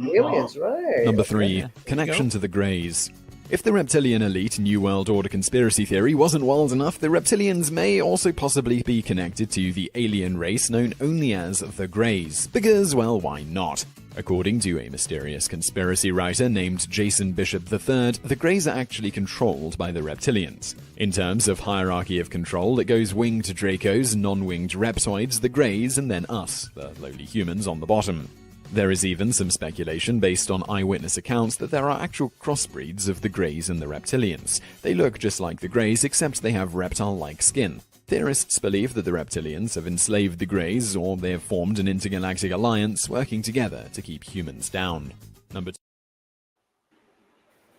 aliens, right. Number 3, connection to the Greys. If the reptilian elite New World Order conspiracy theory wasn't wild enough, the reptilians may also possibly be connected to the alien race known only as the Greys. Because, well, why not? According to a mysterious conspiracy writer named Jason Bishop III, the Greys are actually controlled by the reptilians. In terms of hierarchy of control, it goes winged Dracos, non-winged reptoids, the Greys, and then us, the lowly humans on the bottom. There is even some speculation based on eyewitness accounts that there are actual crossbreeds of the Greys and the reptilians. They look just like the Greys, except they have reptile-like skin. Theorists believe that the reptilians have enslaved the Greys, or they have formed an intergalactic alliance working together to keep humans down. Number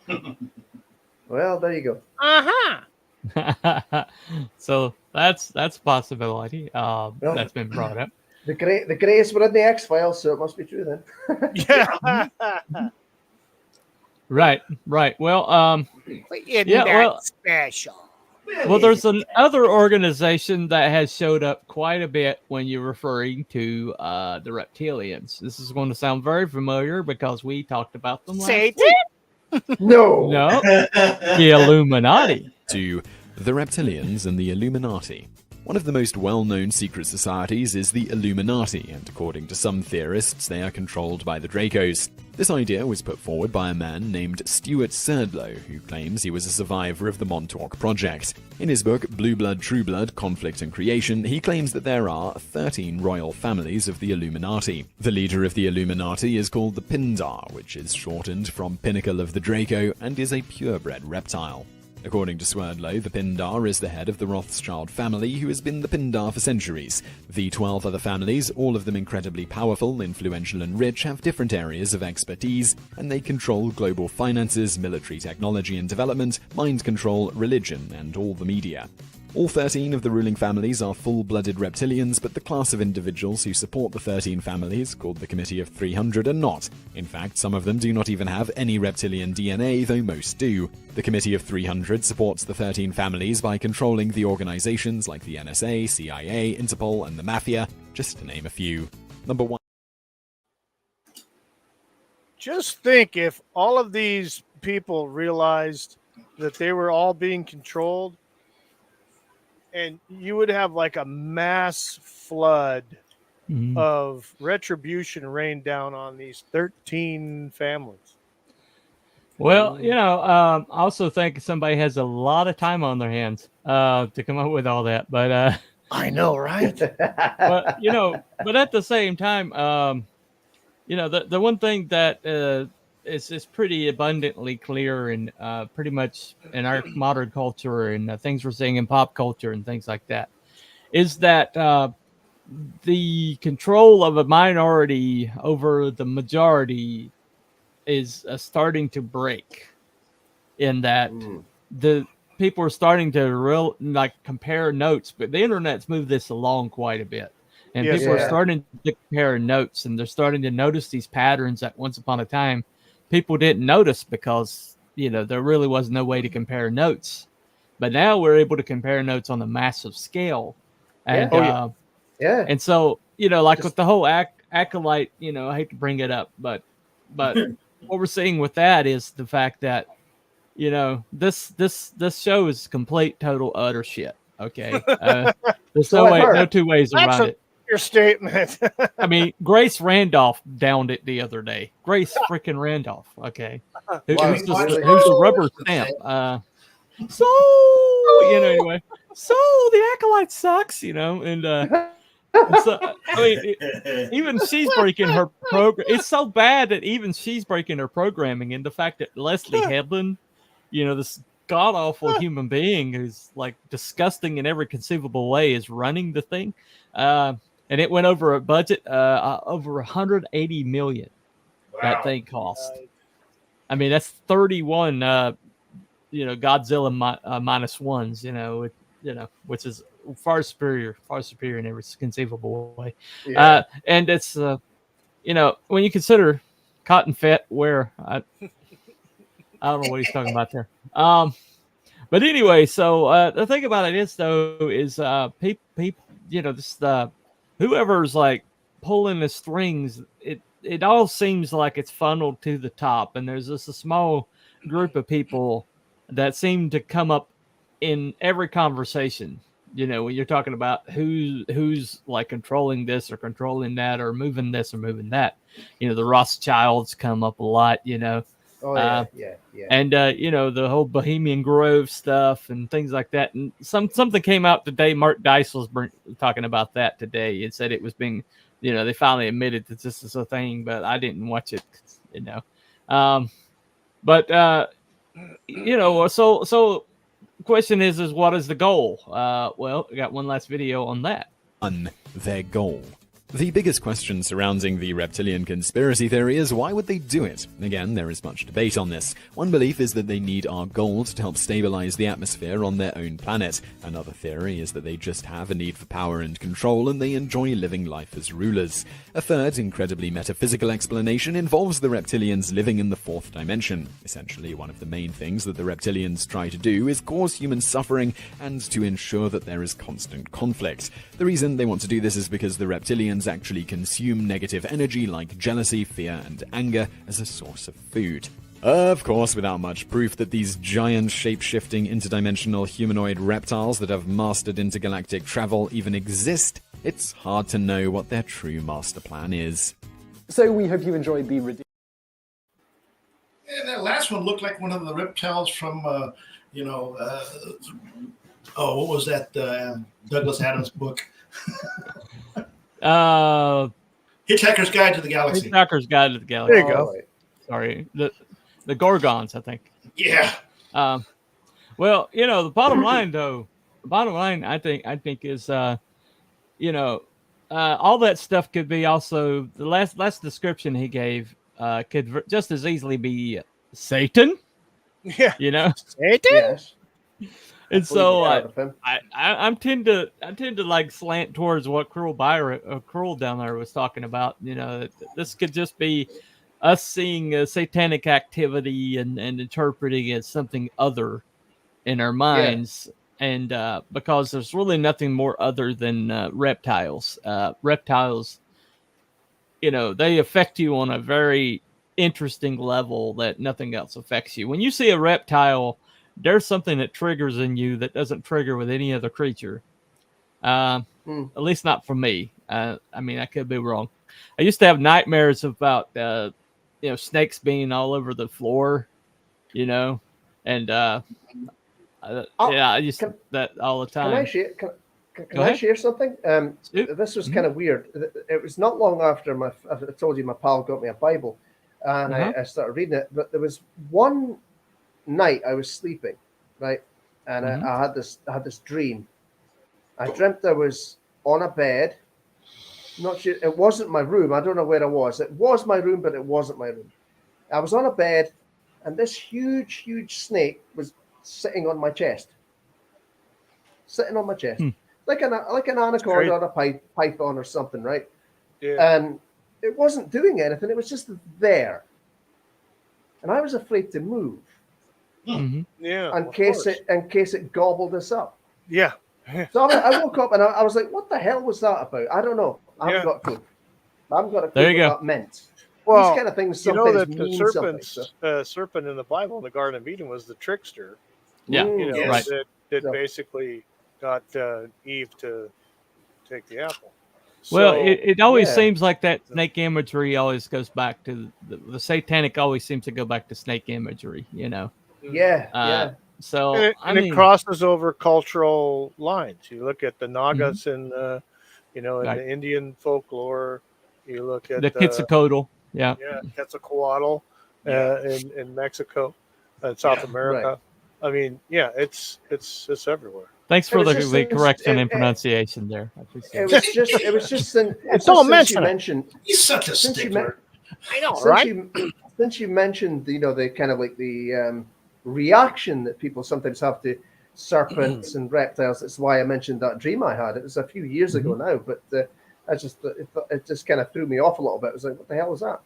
2. Well, there you go. Uh-huh. So that's a possibility. That's been brought up. The Greys were in the X-Files, so it must be true then. Yeah. Right. Well, isn't that special? Well, there's another organization that has showed up quite a bit when you're referring to the reptilians. This is going to sound very familiar because we talked about them last week. No, the Illuminati. To the reptilians and the Illuminati. One of the most well-known secret societies is the Illuminati, and according to some theorists, they are controlled by the Dracos. This idea was put forward by a man named Stuart Serdlow, who claims he was a survivor of the Montauk Project. In his book, Blue Blood, True Blood, Conflict and Creation, he claims that there are 13 royal families of the Illuminati. The leader of the Illuminati is called the Pindar, which is shortened from Pinnacle of the Draco, and is a purebred reptile. According to Swerdlow, the Pindar is the head of the Rothschild family, who has been the Pindar for centuries. The 12 other families, all of them incredibly powerful, influential and rich, have different areas of expertise, and they control global finances, military technology and development, mind control, religion, and all the media. All 13 of the ruling families are full-blooded reptilians, but the class of individuals who support the 13 families, called the Committee of 300, are not. In fact, some of them do not even have any reptilian DNA, though most do. The Committee of 300 supports the 13 families by controlling the organizations like the NSA, CIA, Interpol, and the Mafia, just to name a few. Number 1. Just think if all of these people realized that they were all being controlled, and you would have like a mass flood of retribution rain down on these 13 families. Well, I also think somebody has a lot of time on their hands to come up with all that. But I know, right? but at the same time, the one thing that is pretty abundantly clear and pretty much in our modern culture and things we're seeing in pop culture and things like that is that the control of a minority over the majority is starting to break, in that the people are starting to compare notes, but the internet's moved this along quite a bit. And people are starting to compare notes, and they're starting to notice these patterns that once upon a time people didn't notice because, there really was no way to compare notes. But now we're able to compare notes on a massive scale. And, and so, with the whole acolyte, I hate to bring it up, but what we're seeing with that is the fact that, this show is complete, total, utter shit. Okay. There's no two ways around it. Your statement. I mean, Grace Randolph downed it the other day. Grace freaking Randolph. Okay. Who's the rubber stamp? Anyway. So the acolyte sucks, and so, even she's breaking her program. It's so bad that even she's breaking her programming, and the fact that Leslie Headland, this god awful human being who's like disgusting in every conceivable way, is running the thing. And it went over a budget, over 180 million. Wow. That thing cost. I mean, that's 31, Godzilla minus ones, which is far superior in every conceivable way. Yeah. And it's, when you consider Cotton Fett, where I don't know what he's talking about there. But anyway, so the thing about it is, though, is people, whoever's like pulling the strings, it all seems like it's funneled to the top, and there's just a small group of people that seem to come up in every conversation. When you're talking about who's like controlling this or controlling that or moving this or moving that, the Rothschilds come up a lot. Oh, yeah. And the whole Bohemian Grove stuff and things like that. And something came out today. Mark Dice was talking about that today. It said it was being, they finally admitted that this is a thing, but I didn't watch it. So question is what is the goal? Well, I got one last video on that. Their goal. The biggest question surrounding the reptilian conspiracy theory is why would they do it? Again, there is much debate on this. One belief is that they need our gold to help stabilize the atmosphere on their own planet. Another theory is that they just have a need for power and control and they enjoy living life as rulers. A third, incredibly metaphysical explanation involves the reptilians living in the fourth dimension. Essentially, one of the main things that the reptilians try to do is cause human suffering and to ensure that there is constant conflict. The reason they want to do this is because the reptilians actually consume negative energy like jealousy, fear, and anger as a source of food. Of course, without much proof that these giant, shape-shifting, interdimensional humanoid reptiles that have mastered intergalactic travel even exist, it's hard to know what their true master plan is. So we hope you enjoyed the... Yeah, that last one looked like one of the reptiles from, what was that Douglas Adams book? Hitchhiker's Guide to the Galaxy. Hitchhiker's Guide to the Galaxy. There you go. Sorry, the Gorgons, I think. Yeah. Well, the bottom line, though, I think is, all that stuff could be also the last description he gave could just as easily be Satan. Yeah. Satan. Yes. And so I tend to like slant towards what Cruel down there was talking about. This could just be us seeing satanic activity and interpreting it as something other in our minds. Yeah. And because there's really nothing more other than reptiles. Reptiles, they affect you on a very interesting level that nothing else affects you. When you see a reptile, there's something that triggers in you that doesn't trigger with any other creature. At least not for me. I could be wrong. I used to have nightmares about, snakes being all over the floor, and I used to that all the time. Can I share something? This was kind of weird. It was not long after I told you my pal got me a Bible, and I started reading it. But there was one night I was sleeping, right, and I had this dream. I dreamt I was on a bed. Not sure, it wasn't my room. I don't know where I was. It was my room, but it wasn't my room. I was on a bed, and this huge snake was sitting on my chest. Like an anaconda or a python or something, right? Yeah. And it wasn't doing anything. It was just there, and I was afraid to move. Mm-hmm. Yeah. In case it gobbled us up. Yeah. So I woke up and I was like, "What the hell was that about?" I don't know. I haven't got a clue. What that meant. Well, these kind of things sometimes that mean the serpent in the Bible in the Garden of Eden was the trickster. Yeah. Right. That basically got Eve to take the apple. Well, it always seems like that snake imagery always goes back to the satanic. Always seems to go back to snake imagery. Yeah. So it crosses over cultural lines. You look at the Nagas in the Indian folklore. You look at the Quetzalcoatl. Quetzalcoatl in Mexico and South America. Right. It's everywhere. Thanks for the correction and pronunciation there. I appreciate it. It was just He's such a stickler. I know, right? Since you mentioned, the kind of like the reaction that people sometimes have to serpents and reptiles. That's why I mentioned that dream I had. It was a few years ago now, but it just kind of threw me off a little bit. I was like, what the hell is that?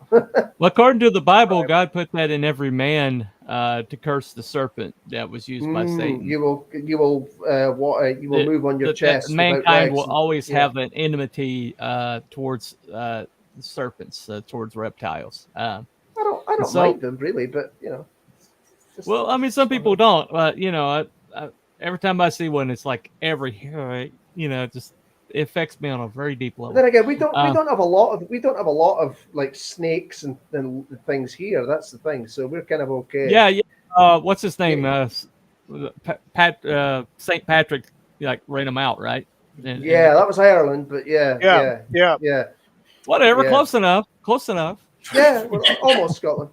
Well, according to the Bible, God put that in every man to curse the serpent that was used by Satan. You will move on your chest. Mankind will always have an enmity towards serpents, towards reptiles. I don't mind them really, but Well, some people don't, but every time I see one, it's like just it affects me on a very deep level. Then again, we don't have a lot of like snakes and things here. That's the thing. So we're kind of okay. Yeah. What's his name? St. Patrick, ran them out, right? That was Ireland, but yeah. Whatever, close enough. Yeah, we're almost Scotland.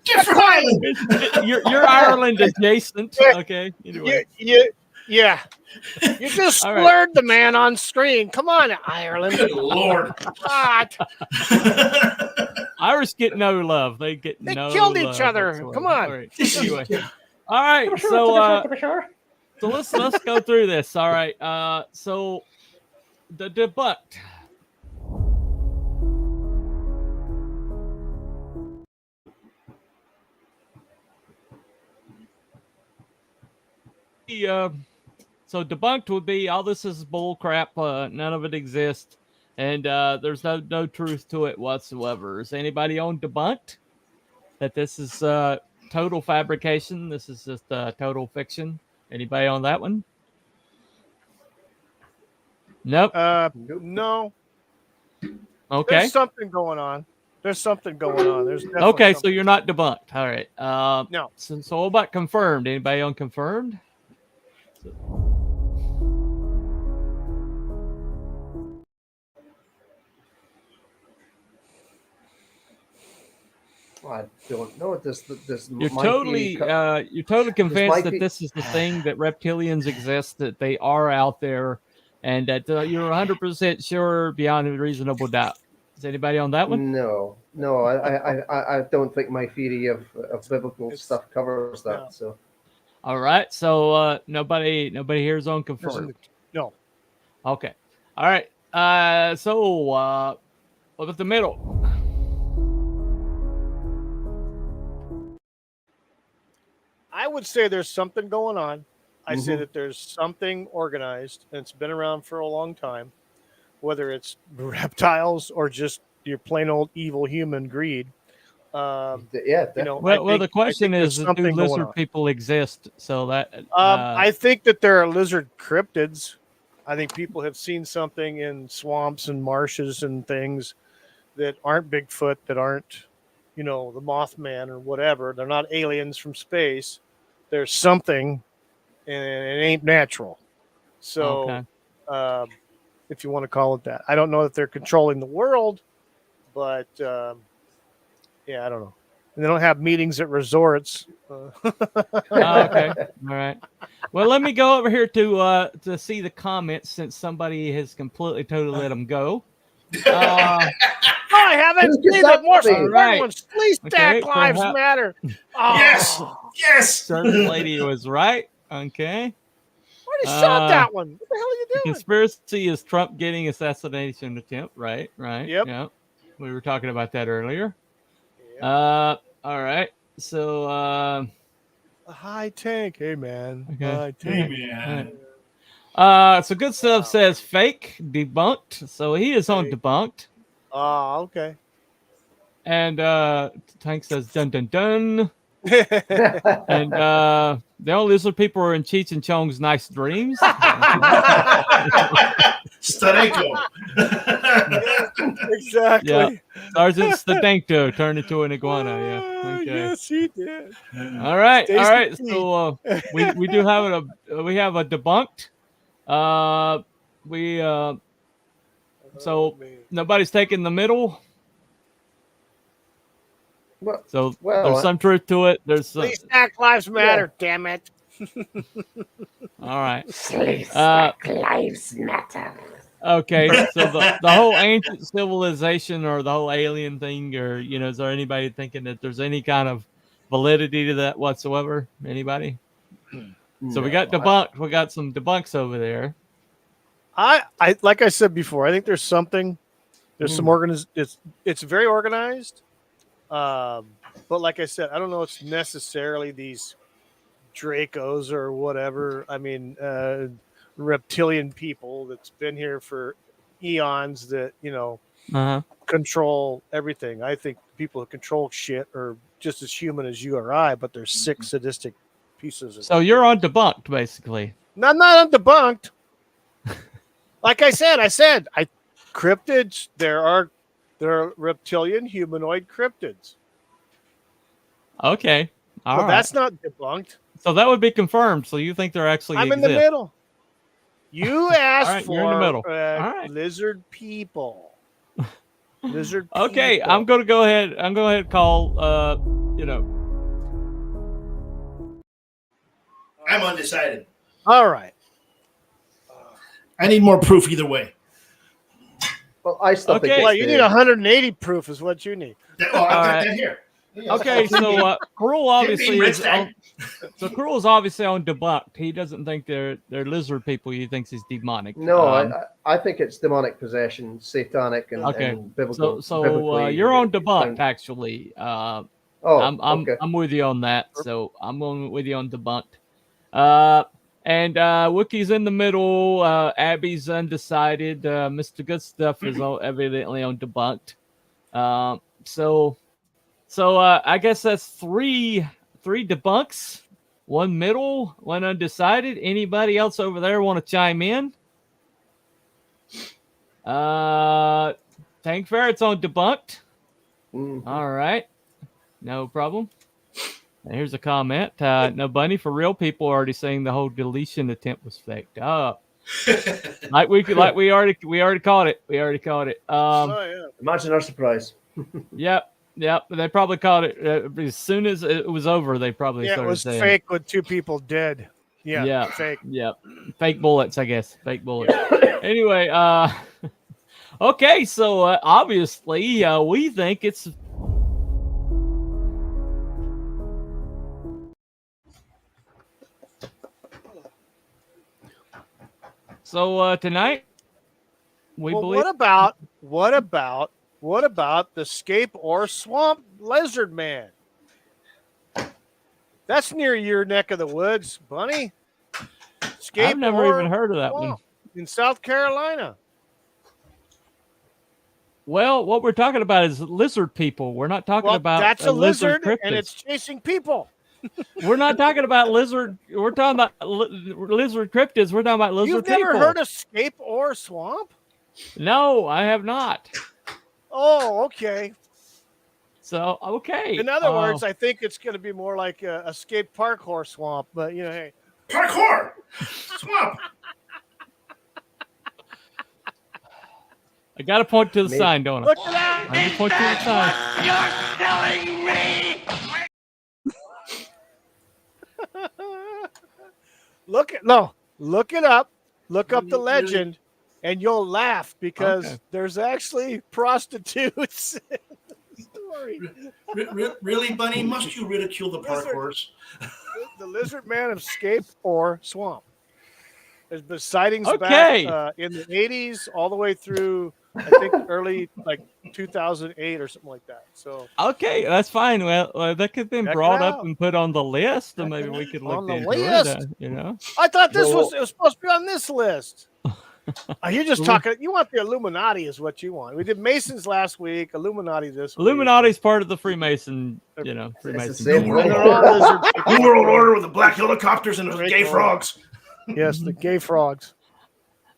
Different island. You're Ireland adjacent. Okay. Anyway. Yeah. You just slurred the man on screen. Come on, Ireland. Good Lord. God. Irish get no love. They get They no killed love each other. whatsoever. Come on. All right. Anyway. All right. So let's go through this. All right. So the debunked. So debunked would be all this is bull crap. None of it exists, and there's no truth to it whatsoever. Is anybody on debunked that this is total fabrication? This is just total fiction. Anybody on that one? Nope. No. Okay. There's something going on. There's okay. So you're not debunked. All right. No. So what about confirmed? Anybody on confirmed? I don't know. You're totally convinced that this is the thing, that reptilians exist, that they are out there, and that you're 100% sure beyond a reasonable doubt. Is anybody on that one? No. I don't think my theory of biblical stuff covers that. No. So. All right. So nobody here is on confirmed. No. Okay. All right. So what about the middle? I would say there's something going on. I say that there's something organized, and it's been around for a long time, whether it's reptiles or just your plain old evil human greed. The question is, do lizard people exist? So that I think that there are lizard cryptids. I think people have seen something in swamps and marshes and things that aren't Bigfoot, that aren't, the Mothman or whatever. They're not aliens from space. There's something, and it ain't natural. So, if you want to call it that, I don't know that they're controlling the world, but I don't know. And they don't have meetings at resorts. Okay, all right. Well, let me go over here to see the comments, since somebody has completely totally let them go. I haven't seen it. More ones. Please, Black Lives Matter. Oh. Yes. Certain lady was right. Okay. Why did you shot that one? What the hell are you doing? Conspiracy is Trump getting assassination attempt. Right. Yep. We were talking about that earlier. Yep. All right. So a high tank. Hey man. Okay. High tank. Hey man. So good stuff says fake, debunked. So he is on debunked. Okay. And Tank says dun dun dun. And the only lizard people are in Cheech and Chong's Nice Dreams. Starenko. Exactly. Yeah. Sergeant Stadenko turned into an iguana. Yeah. Okay. Yes, he did. All right. So we do have a debunked. So nobody's taking the middle. There's some truth to it. There's Please, Black Lives Matter. Damn it. All right. Black Lives Matter. Okay, so the whole ancient civilization or the whole alien thing, or is there anybody thinking that there's any kind of validity to that whatsoever? Anybody? So we got debunked. We got some debunks over there. I like I said before, I think there's something. There's some it's very organized. But like I said, I don't know it's necessarily these Dracos or whatever. I mean, reptilian people that's been here for eons that, control everything. I think people who control shit are just as human as you or I, but they're sick, sadistic pieces of So you're on debunked, basically. No, I'm not on debunked. Like I said, cryptids, there are reptilian humanoid cryptids. Okay. All right. That's not debunked. So that would be confirmed. So you think they're actually I'm exist. in the middle. You asked you're in the middle. Lizard people. Lizard Okay, people. I'm going to go ahead and call I'm undecided. All right. I need more proof either way. Well, I still think well, you need 180 proof is what you need. Oh, I've got that here. Okay, so Cruel obviously Red is Stag. so Cruel is obviously on debunked. He doesn't think they're lizard people. He thinks he's demonic. No, I think it's demonic possession, satanic, and, Okay. and biblical. So biblically you're on debunked found. actually. Okay. I'm with you on that. So I'm going with you on debunked. And Wookiee's in the middle. Abby's undecided. Mr. Good Stuff is evidently on debunked. So I guess that's three debunks, one middle, one undecided. Anybody else over there want to chime in? Tank Ferret's on debunked. All right, no problem. And here's a comment. No, Bunny, for real, people are already saying the whole deletion attempt was faked up. like we already caught it. We already caught it. Imagine our surprise. Yep. They probably caught it as soon as it was over. They probably started it was saying fake with 2 people dead. Yeah, fake. Yep, fake bullets. I guess fake bullets. Anyway, okay. So obviously, we think it's. So tonight, we believe. What about the Scape or Swamp Lizard Man? That's near your neck of the woods, Bunny. I've never even heard of that one. In South Carolina. Well, what we're talking about is lizard people. We're not talking about that's a lizard cryptids. and it's chasing people. We're not talking about lizard. We're talking about lizard cryptids. We're talking about lizard people. You've never heard of Scape or Swamp? No, I have not. Oh, okay. So, okay. In other words, I think it's going to be more like a Escape Parkour Swamp, but, hey. Parkour! Swamp! I got to point to the sign, don't I? Look at that! I need to point to the sign. You're telling me! Look it up. Look up the legend, and you'll laugh because there's actually prostitutes. Story. Really, Bunny? Must you ridicule the parkours? The Lizard Man of Scape or Swamp. There's been sightings back in the 80s all the way through, I think, early 2008 or something like that. So okay, that's fine. Well, that could have been brought up and put on the list, and maybe we could look into it. I thought it was supposed to be on this list. You're just talking. You want the Illuminati, is what you want. We did Masons last week. Illuminati this week. Illuminati's part of the Freemason. Freemason. New World Order with the black helicopters and the gay frogs. Yes, the gay frogs.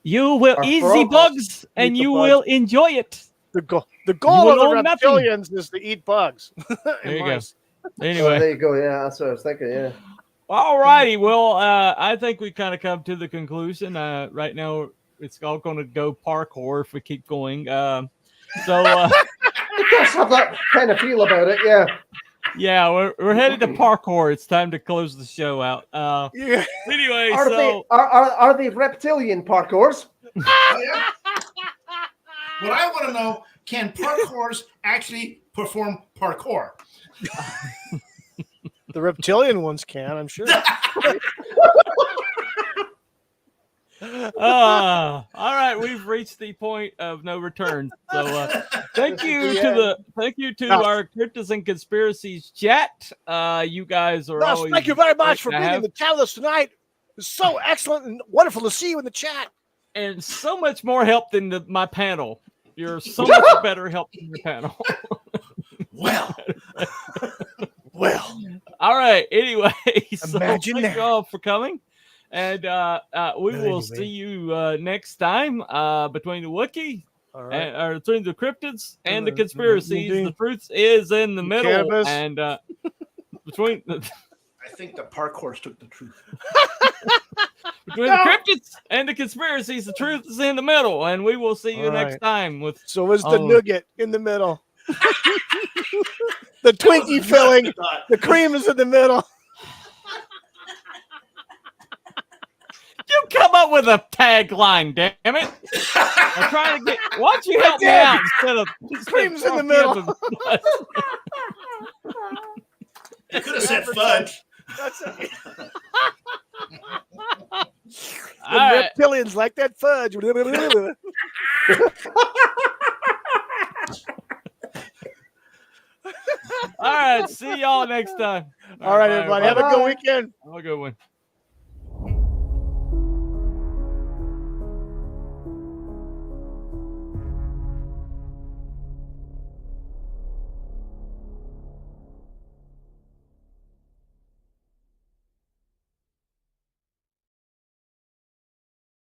You will eat the bugs, and you will enjoy it. The goal of the reptilians is to eat bugs. There you go. Anyway, there you go. Yeah, that's what I was thinking. Yeah. All righty. Well, I think we kind of come to the conclusion. Right now, it's all going to go parkour if we keep going. It does have that kind of feel about it, yeah. Yeah, we're headed to parkour. It's time to close the show out. Yeah. Anyway, are they reptilian parkours? What I want to know: can parkours actually perform parkour? The reptilian ones can, I'm sure. All right, we've reached the point of no return. So thank you to our Cryptids and Conspiracies chat. You guys are always thank you very much for being in the chat with us tonight. It's so excellent and wonderful to see you in the chat. And so much more help than my panel. You're so much better help than your panel. Well. All right. Anyway, thank that. you all for coming. And we will see you next time between the Wookiee, or between the Cryptids and the Conspiracies. The truth is in the middle. Cannabis. And between I think the parkours took the truth. Between the Cryptids and the Conspiracies, the truth is in the middle. And we will see you next time. So is the nougat in the middle. The Twinkie filling. The cream is in the middle. You come up with a tagline, damn it. I'm trying to get. Why don't you help me out instead of creams in the middle? You could have said fudge. That's it. The right. reptilians like that fudge. All right. See y'all next time. All right, everybody. Have a good weekend. Have a good one.